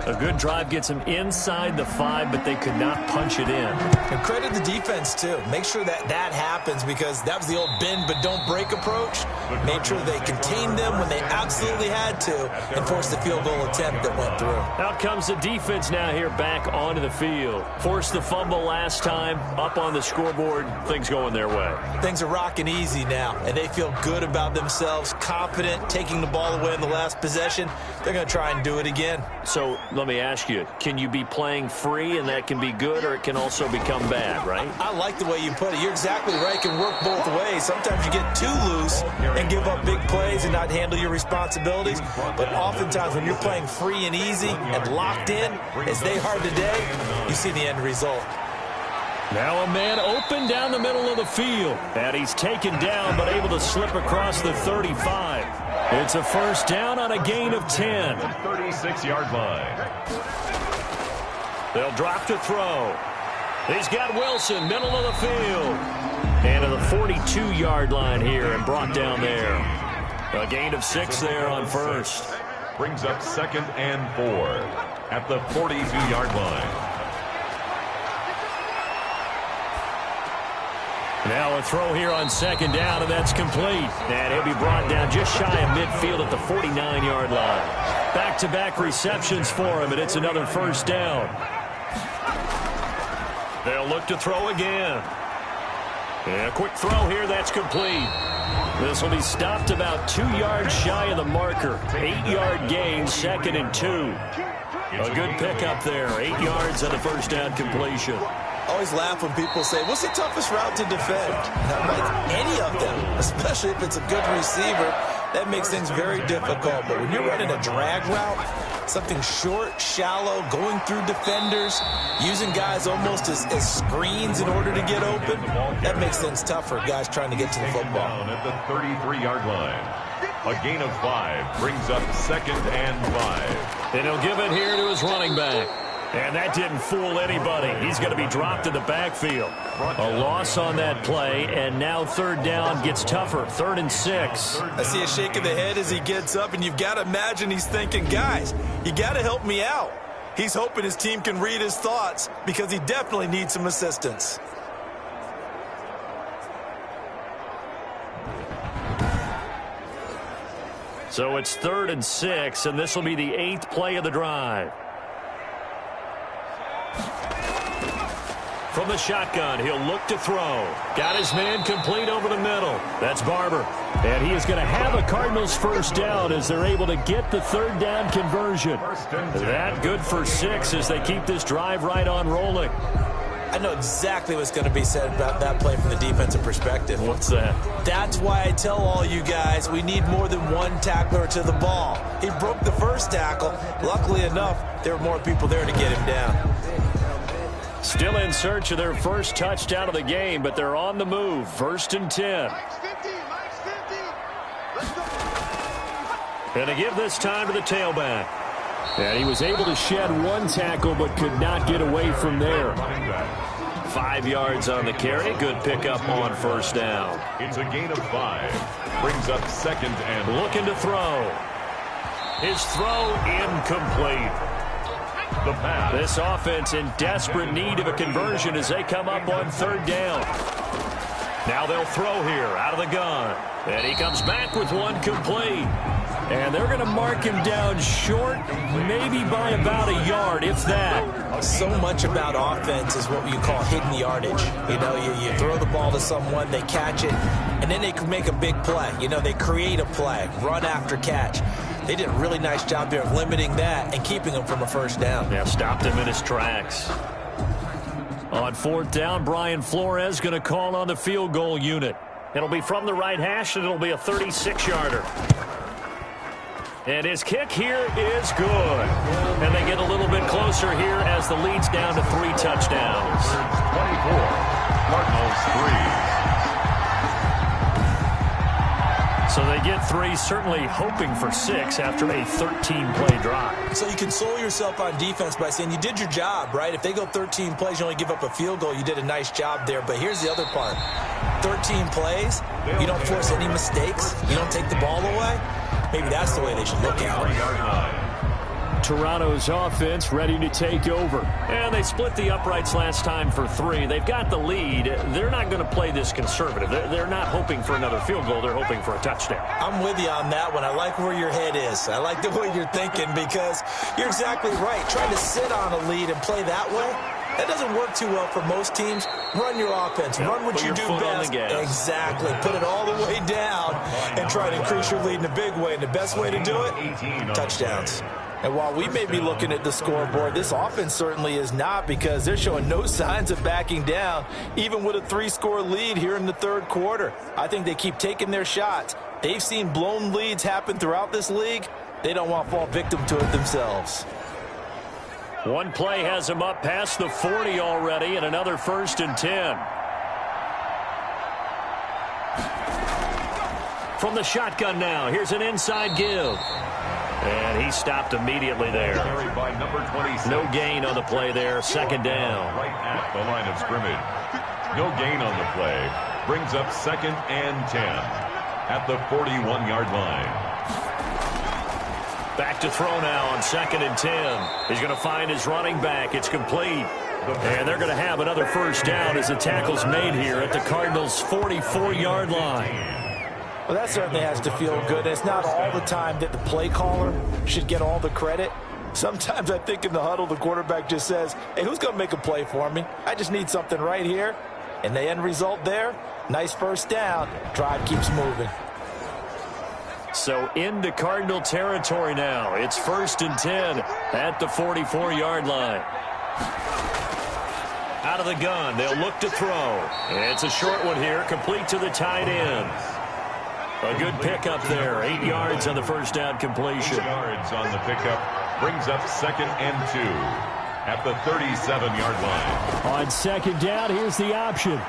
S2: A good drive gets them inside the 5, but they could not punch it in.
S3: And credit the defense, too. Make sure that that happens because that was the old bend but don't break approach. Made sure they contained them when they absolutely had to and forced the field goal attempt that went through.
S2: Out comes the defense now here back onto the field. Forced the fumble last time, up on the scoreboard, things going their way.
S3: Things are rocking easy now, and they feel good about themselves, confident, taking the ball away in the last possession. They're going to try and do it again.
S2: So let me ask you, can you be playing free and that can be good, or it can also become bad, right?
S3: I like the way you put it. You're exactly right. It can work both ways. Sometimes you get too loose and give up big plays and not handle your responsibilities. But oftentimes when you're playing free and easy and locked in, as they are today, you see the end result.
S2: Now a man open down the middle of the field. And he's taken down but able to slip across the 35. It's a 1st down on a gain of 10.
S1: 36-yard line.
S2: They'll drop to throw. He's got Wilson, middle of the field. And to the 42-yard line here and brought down there. A gain of 6 there on 1st.
S1: Brings up 2nd and 4 at the 42-yard line.
S2: Now a throw here on second down, and that's complete. And he'll be brought down just shy of midfield at the 49-yard line. Back-to-back receptions for him, and it's another first down. They'll look to throw again. And a quick throw here, that's complete. This will be stopped about 2 yards shy of the marker. 8-yard gain, 2nd and 2. A good pickup there. 8 yards on the first down completion.
S3: Always laugh when people say, what's the toughest route to defend? I'm like, any of them, especially if it's a good receiver. That makes things very difficult. But when you're running a drag route, something short, shallow, going through defenders, using guys almost as screens in order to get open, that makes things tough for guys trying to get to the football.
S1: At the 33-yard line. A gain of 5 brings up 2nd and 5.
S2: And he'll give it here to his running back. And that didn't fool anybody. He's going to be dropped in the backfield. A loss on that play, and now third down gets tougher. 3rd and 6.
S3: I see a shake of the head as he gets up, and you've got to imagine he's thinking, guys, you got to help me out. He's hoping his team can read his thoughts because he definitely needs some assistance.
S2: So it's 3rd and 6, and this will be the 8th play of the drive. From the shotgun, he'll look to throw. Got his man complete over the middle. That's Barber. And he is going to have a Cardinals first down as they're able to get the third down conversion. That good for 6 as they keep this drive right on rolling.
S3: I know exactly what's going to be said about that play from the defensive perspective.
S2: What's that?
S3: That's why I tell all you guys we need more than one tackler to the ball. He broke the first tackle. Luckily enough, there were more people there to get him down.
S2: Still in search of their first touchdown of the game, but they're on the move. 1st and 10. And to give this time to the tailback. And he was able to shed one tackle, but could not get away from there. 5 yards on the carry. Good pickup on first down.
S1: It's a gain of 5. Brings up 2nd and
S2: looking to throw. His throw incomplete.
S1: the pass.
S2: This offense in desperate need of a conversion as they come up on third down. Now they'll throw here out of the gun. And he comes back with one complete. And they're going to mark him down short, maybe by about a yard, if that.
S3: So much about offense is what you call hidden yardage. You know, you throw the ball to someone, they catch it, and then they can make a big play. You know, they create a play, run after catch. They did a really nice job there of limiting that and keeping him from a first down.
S2: Yeah, stopped him in his tracks. On fourth down, Brian Flores going to call on the field goal unit. It'll be from the right hash, and it'll be a 36-yarder. And his kick here is good. And they get a little bit closer here as the lead's down to 3 touchdowns.
S1: 24, Cardinals 3.
S2: So they get 3, certainly hoping for 6 after a 13-play drive.
S3: So you console yourself on defense by saying you did your job, right? If they go 13 plays, you only give up a field goal, you did a nice job there. But here's the other part. 13 plays, you don't force any mistakes, you don't take the ball away. Maybe that's the way they should look at it.
S2: Toronto's offense ready to take over. And they split the uprights last time for 3. They've got the lead. They're not going to play this conservative. They're not hoping for another field goal. They're hoping for a touchdown.
S3: I'm with you on that one. I like where your head is. I like the way you're thinking because you're exactly right. Trying to sit on a lead and play that way, that doesn't work too well for most teams. Run your offense. Run what you do best. Exactly. Put it all the way down and try to increase your lead in a big way. And the best way to do it, touchdowns. And while we may be looking at the scoreboard, this offense certainly is not because they're showing no signs of backing down, even with a 3-score lead here in the third quarter. I think they keep taking their shots. They've seen blown leads happen throughout this league. They don't want to fall victim to it themselves.
S2: One play has him up past the 40 already, and another 1st and 10. From the shotgun now, here's an inside give. And he stopped immediately there.
S1: By number 26.
S2: No gain on the play there, 2nd down.
S1: Right at the line of scrimmage. No gain on the play. Brings up 2nd and 10 at the 41-yard line.
S2: Back to throw now on 2nd and 10. He's going to find his running back. It's complete. And they're going to have another first down as the tackle's made here at the Cardinals' 44-yard line.
S3: Well, that certainly has to feel good. It's not all the time that the play caller should get all the credit. Sometimes I think in the huddle, the quarterback just says, hey, who's going to make a play for me? I just need something right here. And the end result there, nice first down. Drive keeps moving.
S2: So into Cardinal territory now. It's 1st and 10 at the 44-yard line. Out of the gun, they'll look to throw. It's a short one here, complete to the tight end. A good pickup there, 8 yards on the first down completion.
S1: 8 yards on the pickup brings up 2nd and 2 at the 37-yard line.
S6: On 2nd down, here's the option.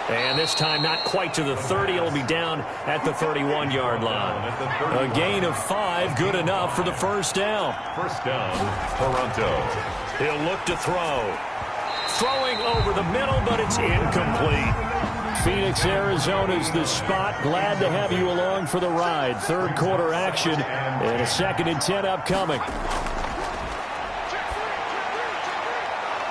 S2: And this time not quite to the 30. It'll be down at the 31-yard line. A gain of 5, good enough for the first down.
S1: First down, Toronto.
S2: He'll look to throw. Throwing over the middle, but it's incomplete.
S6: Phoenix, Arizona's the spot. Glad to have you along for the ride. Third quarter action and a 2nd and 10 upcoming.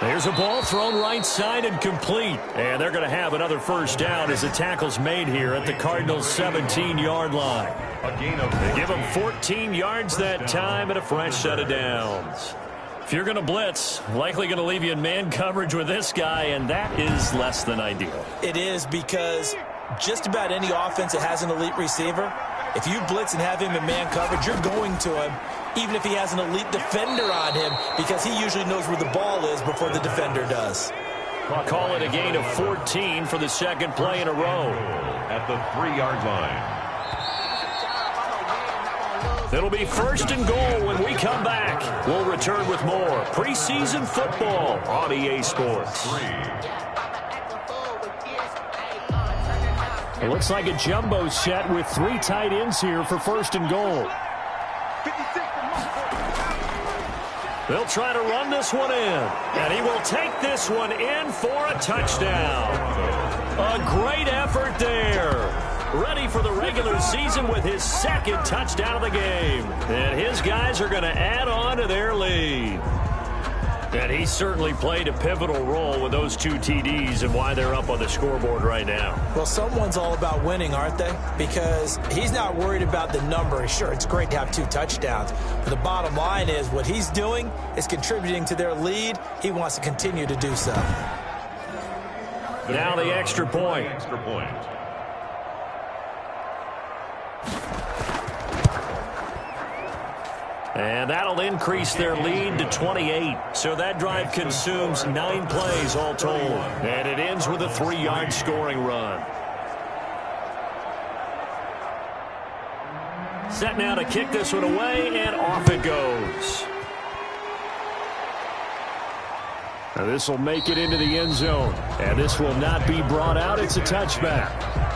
S2: There's a ball thrown right side and complete. And they're going to have another first down as the tackle's made here at the Cardinals' 17-yard line. They give them 14 yards that time and a fresh set of downs. If you're going to blitz, likely going to leave you in man coverage with this guy, and that is less than ideal.
S3: It is, because just about any offense that has an elite receiver, if you blitz and have him in man coverage, you're going to him, even if he has an elite defender on him, because he usually knows where the ball is before the defender does.
S2: I'll call it a gain of 14 for the second play in a row.
S1: At the 3-yard line.
S2: It'll be 1st and goal when we come back. We'll return with more preseason football on EA Sports.
S6: It looks like a jumbo set with 3 tight ends here for 1st and goal.
S2: They'll try to run this one in, and he will take this one in for a touchdown. A great effort there. Ready for the regular season with his 2nd touchdown of the game. And his guys are going to add on to their lead. And he certainly played a pivotal role with those 2 TDs and why they're up on the scoreboard right now.
S3: Well, someone's all about winning, aren't they? Because he's not worried about the number. Sure, it's great to have 2 touchdowns. But the bottom line is what he's doing is contributing to their lead. He wants to continue to do so.
S2: Now the extra point. And that'll increase their lead to 28. So that drive consumes 9 plays all told. And it ends with a 3-yard scoring run. Set now to kick this one away, and off it goes.
S6: Now this will make it into the end zone. And this will not be brought out. It's a touchback.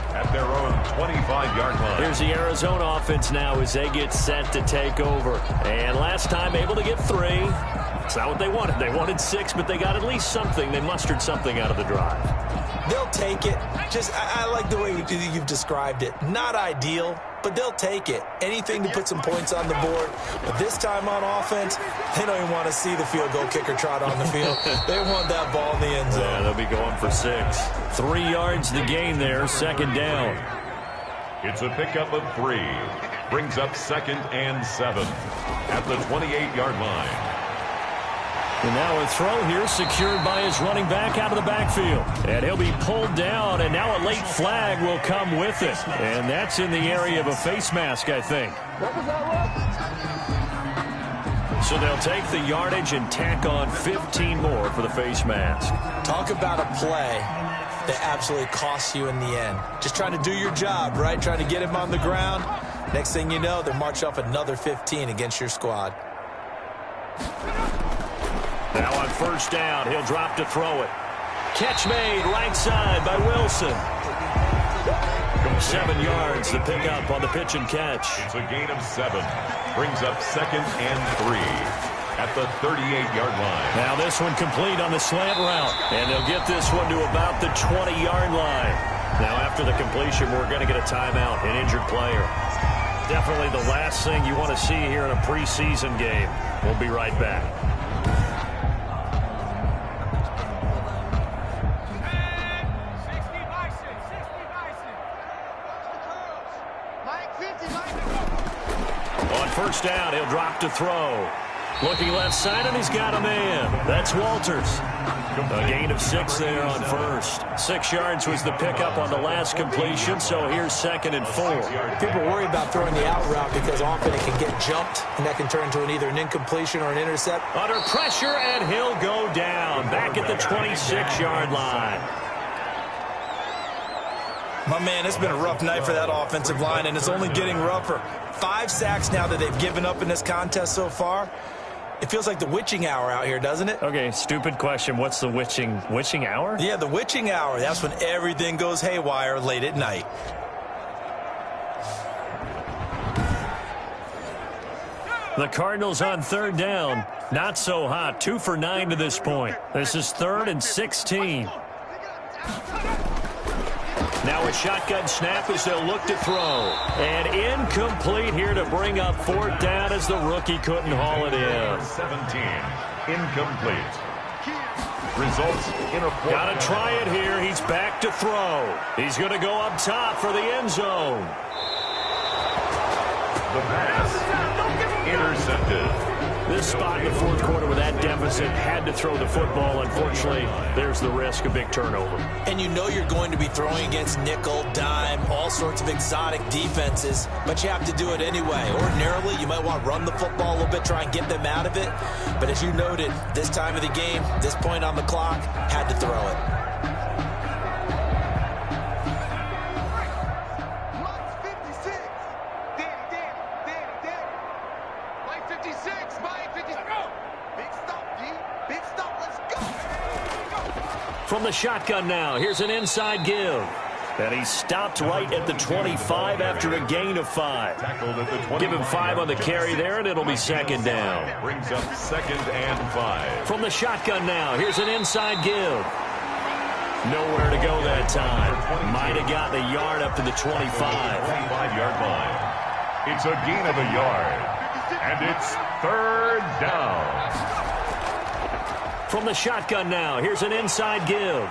S1: At their own 25-yard line.
S2: Here's the Arizona offense now as they get set to take over. And last time able to get 3. It's not what they wanted. They wanted 6, but they got at least something. They mustered something out of the drive.
S3: They'll take it. I like the way you've described it. Not ideal, but they'll take it. Anything to put some points on the board. But this time on offense, they don't even want to see the field goal kicker trot on the field. They want that ball in the end zone.
S2: Yeah, they'll be going for 6. 3 yards to gain there, 2nd down.
S1: It's a pickup of 3. Brings up 2nd and 7 at the 28-yard line.
S2: And now a throw here secured by his running back out of the backfield. And he'll be pulled down, and now a late flag will come with it. And that's in the area of a face mask, I think. So they'll take the yardage and tack on 15 more for the face mask.
S3: Talk about a play that absolutely costs you in the end. Just trying to do your job, right? Trying to get him on the ground. Next thing you know, they're marching off another 15 against your squad.
S2: Now on 1st down, he'll drop to throw it. Catch made right side by Wilson. 7 yards to pick up on the pitch and catch.
S1: It's a gain of 7. Brings up 2nd and 3 at the 38-yard line.
S2: Now this one complete on the slant route. And they'll get this one to about the 20-yard line. Now after the completion, we're going to get a timeout, an injured player. Definitely the last thing you want to see here in a preseason game. We'll be right back. first down. He'll drop to throw. Looking left side, and he's got a man. That's Walters. A gain of 6 there on first. 6 yards was the pickup on the last completion, so here's 2nd and 4.
S3: People worry about throwing the out route because often it can get jumped, and that can turn into either an incompletion or an intercept.
S2: Under pressure, and he'll go down. Back at the 26-yard line.
S3: My man, it's been a rough night for that offensive line, and it's only getting rougher. 5 sacks now that they've given up in this contest so far. It feels like the witching hour out here, doesn't it?
S6: Okay, stupid question. What's the witching hour?
S3: Yeah, the witching hour. That's when everything goes haywire late at night.
S6: The Cardinals on 3rd down. Not so hot. 2 for 9 to this point. This is 3rd and 16.
S2: Now a shotgun snap as they'll look to throw. And incomplete here to bring up 4th down as the rookie couldn't haul it in.
S1: 17. Incomplete. Results in a 4th.
S2: Got to try it here. He's back to throw. He's going to go up top for the end zone.
S1: The pass intercepted.
S2: This spot in the 4th quarter with that deficit had to throw the football. Unfortunately, there's the risk of big turnover.
S3: And you know you're going to be throwing against nickel, dime, all sorts of exotic defenses, but you have to do it anyway. Ordinarily, you might want to run the football a little bit, try and get them out of it. But as you noted, this time of the game, this point on the clock, had to throw it.
S2: From the shotgun now, here's an inside give. And he stopped right at the 25 after a gain of 5. Give him 5 on the carry there, and it'll be 2nd down.
S1: Brings up 2nd and 5.
S2: From the shotgun now, here's an inside give. Nowhere to go that time. Might have gotten a yard up to the 25-yard
S1: line. It's a gain of a yard. And it's 3rd down.
S2: From the shotgun now, here's an inside give.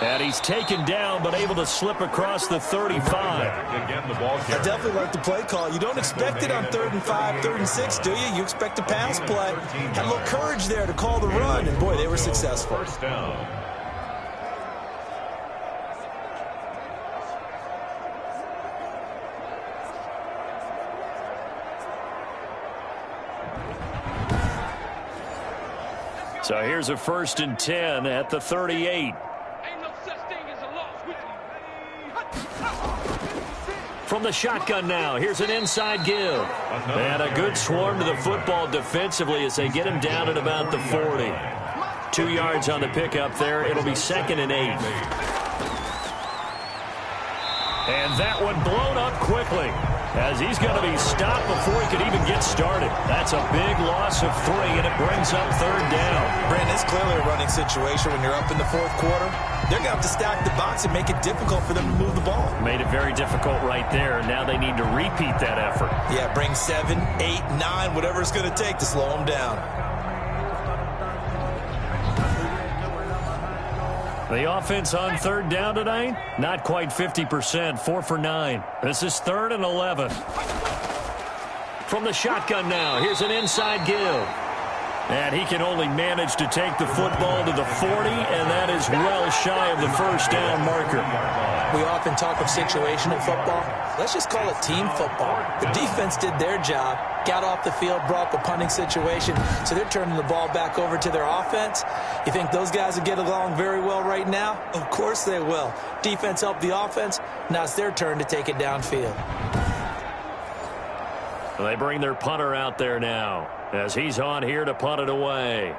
S2: And he's taken down, but able to slip across the 35.
S1: Again, the ball
S3: I definitely like the play call. You don't expect it on 3rd and 5, 3rd and 6, do you? You expect a pass play. Had a little courage there to call the run, and boy, they were successful.
S1: 1st down.
S2: So here's a 1st and 10 at the 38. From the shotgun now, here's an inside give. And a good swarm to the football defensively as they get him down at about the 40. 2 yards on the pickup there. It'll be 2nd and 8. And that one blown up quickly as he's going to be stopped before he could even get started. That's a big loss of 3, and it brings up 3rd down.
S3: Brandon, it's clearly a running situation when you're up in the 4th quarter. They're going to have to stack the box and make it difficult for them to move the ball.
S2: Made it very difficult right there. Now they need to repeat that effort.
S3: Yeah, bring 7, 8, 9, whatever it's going to take to slow them down.
S2: The offense on 3rd down tonight, not quite 50%, 4 for 9. This is 3rd and 11. From the shotgun now, here's an inside give. And he can only manage to take the football to the 40, and that is well shy of the 1st down marker.
S3: We often talk of situational football. Let's just call it team football. The defense did their job, got off the field, brought the punting situation, so they're turning the ball back over to their offense. You think those guys will get along very well right now? Of course they will. Defense helped the offense. Now it's their turn to take it downfield.
S2: They bring their punter out there now as he's on here to punt it away.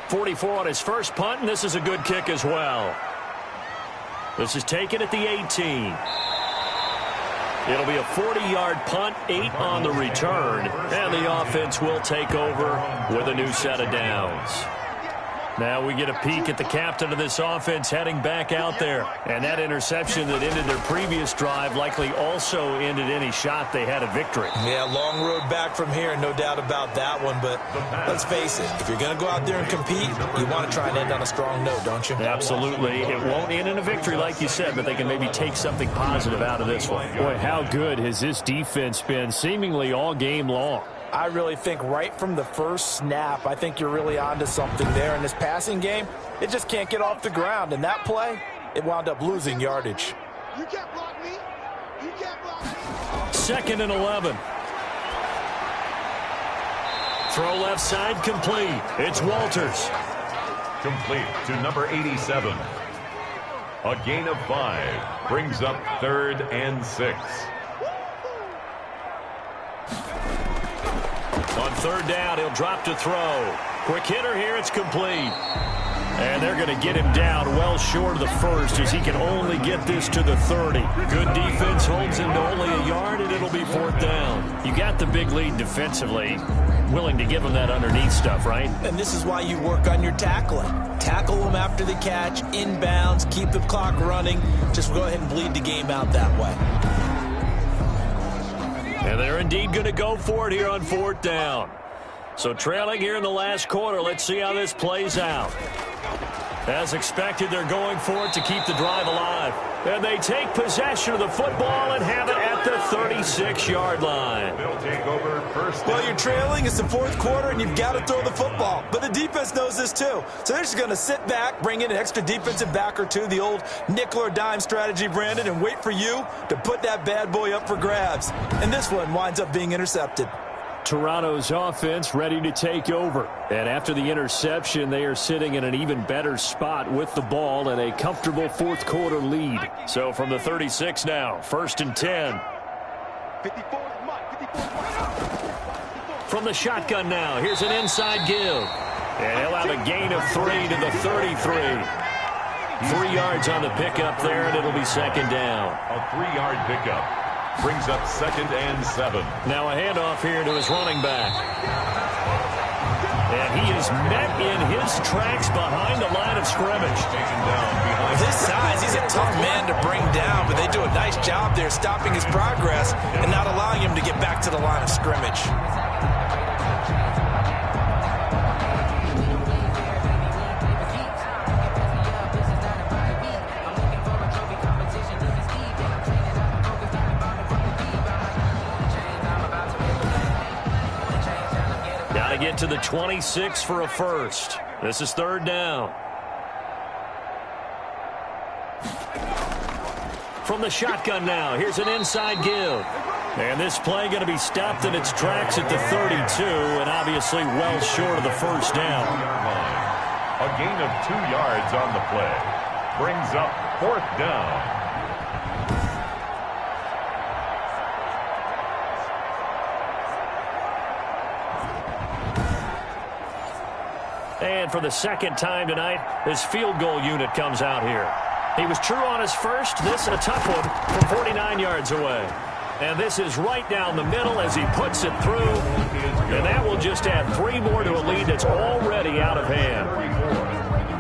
S2: 44 on his first punt, and this is a good kick as well. This is taken at the 18. It'll be a 40-yard punt, 8 on the return, and the offense will take over with a new set of downs. Now we get a peek at the captain of this offense heading back out there. And that interception that ended their previous drive likely also ended any shot they had at victory.
S3: Yeah, long road back from here, no doubt about that one. But let's face it, if you're going to go out there and compete, you want to try and end on a strong note, don't you?
S2: Absolutely. It won't end in a victory like you said, but they can maybe take something positive out of this one.
S6: Boy, how good has this defense been seemingly all game long?
S3: I really think right from the first snap, I think you're really onto something there. In this passing game, it just can't get off the ground. And that play, it wound up losing yardage.
S4: You can't block me. You can't block me.
S2: 2nd and 11. Throw left side complete. It's Walters.
S1: Complete to number 87. A gain of 5 brings up 3rd and 6.
S2: On 3rd down, he'll drop to throw. Quick hitter here, it's complete. And they're going to get him down well short of the first as he can only get this to the 30. Good defense holds him to only a yard, and it'll be 4th down. You got the big lead defensively. Willing to give him that underneath stuff, right?
S3: And this is why you work on your tackling. Tackle them after the catch, inbounds, keep the clock running. Just go ahead and bleed the game out that way.
S2: And they're indeed going to go for it here on 4th down. So trailing here in the last quarter, let's see how this plays out. As expected, they're going for it to keep the drive alive. And they take possession of the football and have it at the 36-yard line.
S1: They'll take over first.
S3: Well, you're trailing. It's the 4th quarter, and you've got to throw the football. But the defense knows this, too. So they're just going to sit back, bring in an extra defensive back or two, the old nickel or dime strategy, Brandon, and wait for you to put that bad boy up for grabs. And this one winds up being intercepted.
S6: Toronto's offense ready to take over. And after the interception, they are sitting in an even better spot with the ball and a comfortable 4th quarter lead.
S2: So from the 36 now, 1st and 10.
S4: 54.
S2: From the shotgun now, here's an inside give. And he'll have a gain of 3 to the 33. 3 yards on the pickup there, and it'll be 2nd down.
S1: A 3-yard pickup brings up 2nd and 7.
S2: Now a handoff here to his running back. And he is met in his tracks behind the line of scrimmage.
S1: Taken down behind.
S3: With his size, he's a tough man to bring down, but they do a nice job there stopping his progress and not allowing him to get back to the line of scrimmage.
S2: Get to the 26 for a first. This is 3rd down. From the shotgun now, here's an inside give. And this play going to be stopped in its tracks at the 32, and obviously well short of the 1st down.
S1: A gain of 2 yards on the play brings up 4th down.
S2: And for the 2nd time tonight, this field goal unit comes out here. He was true on his first. This a tough one from 49 yards away. And this is right down the middle as he puts it through. And that will just add 3 more to a lead that's already out of hand.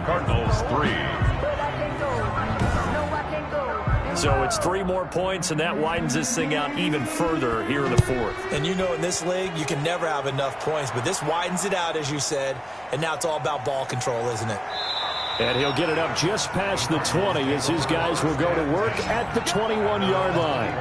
S1: Cardinals 3.
S2: So it's 3 more points, and that widens this thing out even further here in the 4th.
S3: And you know in this league, you can never have enough points, but this widens it out, as you said, and now it's all about ball control, isn't it?
S6: And he'll get it up just past the 20 as his guys will go to work at the 21-yard line.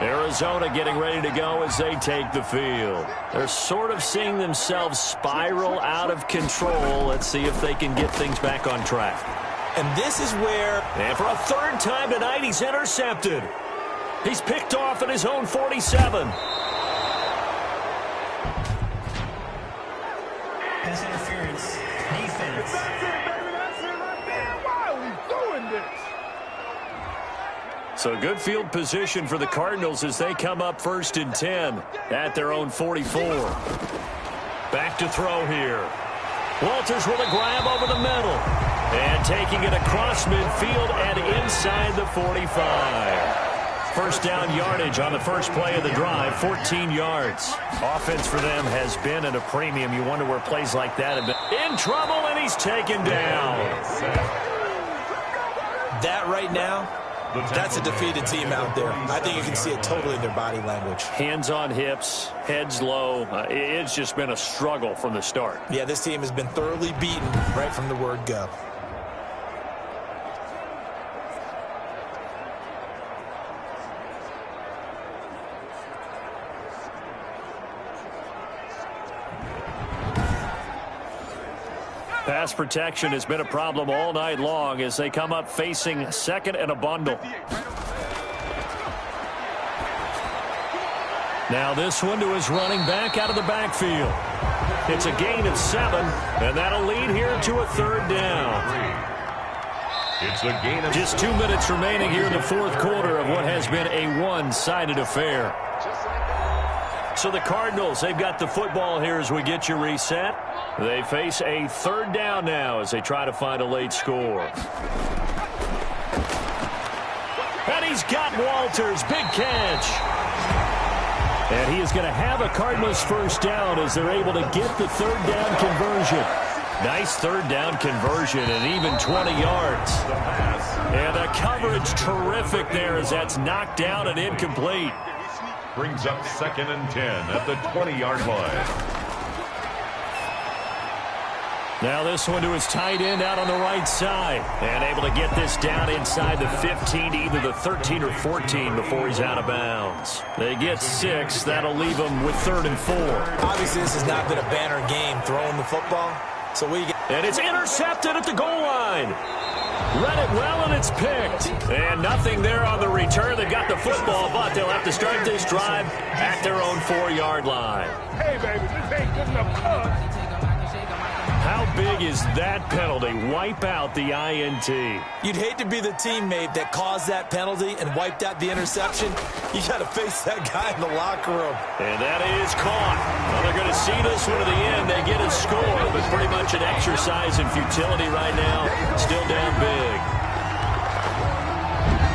S2: Arizona getting ready to go as they take the field. They're sort of seeing themselves spiral out of control. Let's see if they can get things back on track.
S3: And this is where...
S2: And for a 3rd time tonight, he's intercepted. He's picked off at his own 47.
S7: Pass interference. Defense.
S4: That's it, baby. That's it right there. Why are we doing this?
S2: So good field position for the Cardinals as they come up 1st and 10 at their own 44. Back to throw here. Walters with a grab over the middle. And taking it across midfield and inside the 45. first down yardage on the first play of the drive, 14 yards. Offense for them has been at a premium. You wonder where plays like that have been. In trouble, and he's taken down.
S3: That right now, that's a defeated team out there. I think you can see it totally in their body language.
S2: Hands on hips, heads low. It's just been a struggle from the start.
S3: Yeah, this team has been thoroughly beaten right from the word go.
S2: Pass protection has been a problem all night long as they come up facing second and a bundle. Now this one to his running back out of the backfield. It's a gain of 7, and that'll lead here to a third down.
S1: It's a gain of
S2: just 2 minutes remaining here in the fourth quarter of what has been a one-sided affair. So the Cardinals, they've got the football here as we get you reset. They face a third down now as they try to find a late score. And he's got Walters. Big catch. And he is going to have a Cardinals first down as they're able to get the third down conversion. Nice third down conversion and even 20 yards. And the coverage terrific there as that's knocked down and incomplete.
S1: Brings up 2nd and 10 at the 20-yard line.
S2: Now this one to his tight end out on the right side. And able to get this down inside the 15 to either the 13 or 14 before he's out of bounds. They get 6. That'll leave them with 3rd and 4.
S3: Obviously, this has not been a banner game throwing the football. So we get...
S2: And it's intercepted at the goal line. Read it well, and it's picked. And nothing there on the return. They've got the football, but they'll have to start this drive at their own 4-yard line.
S4: Hey, baby, this ain't good enough.
S2: How big is that penalty? Wipe out the INT.
S3: You'd hate to be the teammate that caused that penalty and wiped out the interception. You got to face that guy in the locker room.
S2: And that is caught. Well, they're going to see this one to the end. They get a score, but pretty much an exercise in futility right now. Still down big.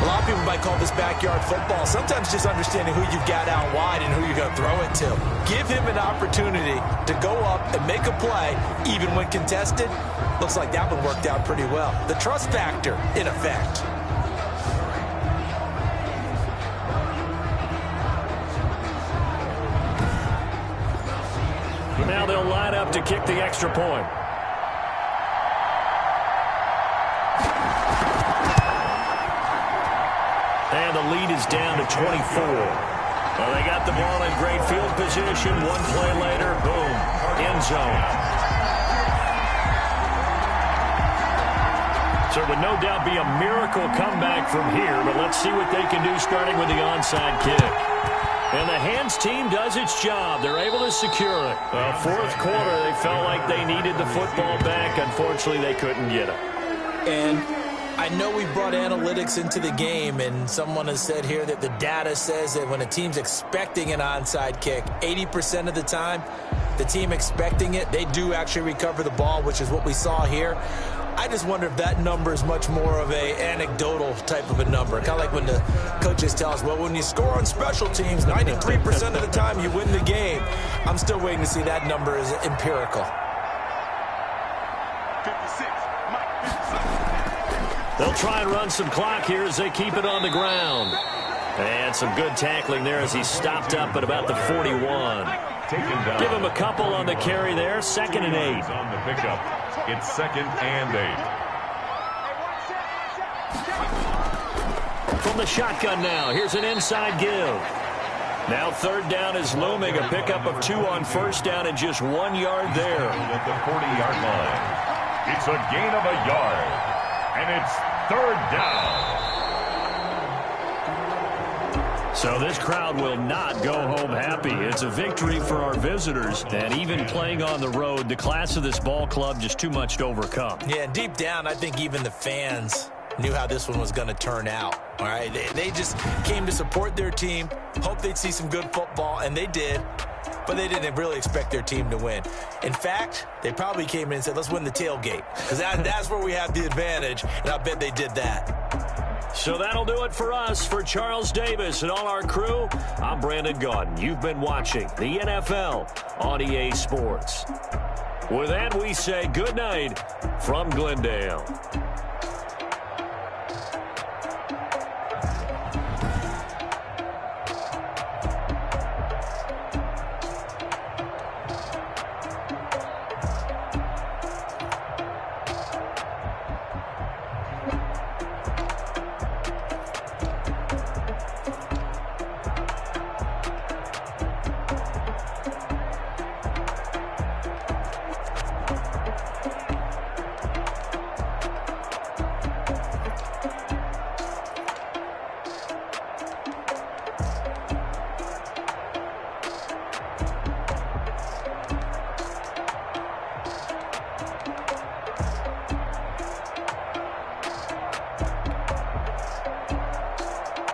S3: A lot of people might call this backyard football. Sometimes just understanding who you've got out wide and who you're going to throw it to. Give him an opportunity to go up and make a play, even when contested. Looks like that one worked out pretty well. The trust factor, in effect.
S2: Now they'll line up to kick the extra point. And the lead is down to 24. Well, they got the ball in great field position. One play later, boom, end zone. So it would no doubt be a miracle comeback from here, but let's see what they can do starting with the onside kick. And the hands team does its job. They're able to secure it. Well, fourth quarter, they felt like they needed the football back. Unfortunately, they couldn't get it.
S3: And I know we brought analytics into the game, and someone has said here that the data says that when a team's expecting an onside kick, 80% of the time, the team expecting it, they do actually recover the ball, which is what we saw here. I just wonder if that number is much more of a anecdotal type of a number. Kind of like when the coaches tell us, well, when you score on special teams, 93% of the time you win the game. I'm still waiting to see that number as empirical.
S4: 56.
S2: They'll try and run some clock here as they keep it on the ground. And some good tackling there as he stopped up at about the 41. Give him a couple on the carry there. 2nd and 8.
S1: On the pickup. It's 2nd and 8.
S2: From the shotgun now. Here's an inside give. Now third down is looming. A pickup of 2 on first down and just 1 yard there.
S1: At the 40-yard line. It's a gain of a yard. And it's third down.
S2: So this crowd will not go home happy. It's a victory for our visitors. And even playing on the road, the class of this ball club just too much to overcome.
S3: Yeah, deep down, I think even the fans knew how this one was going to turn out. All right, they just came to support their team, hoped they'd see some good football, and they did. But they didn't really expect their team to win. In fact, they probably came in and said, let's win the tailgate. Because that's where we have the advantage, and I bet they did that.
S2: So that'll do it for us. For Charles Davis and all our crew, I'm Brandon Gaudin. You've been watching the NFL on EA Sports. With that, we say good night from Glendale.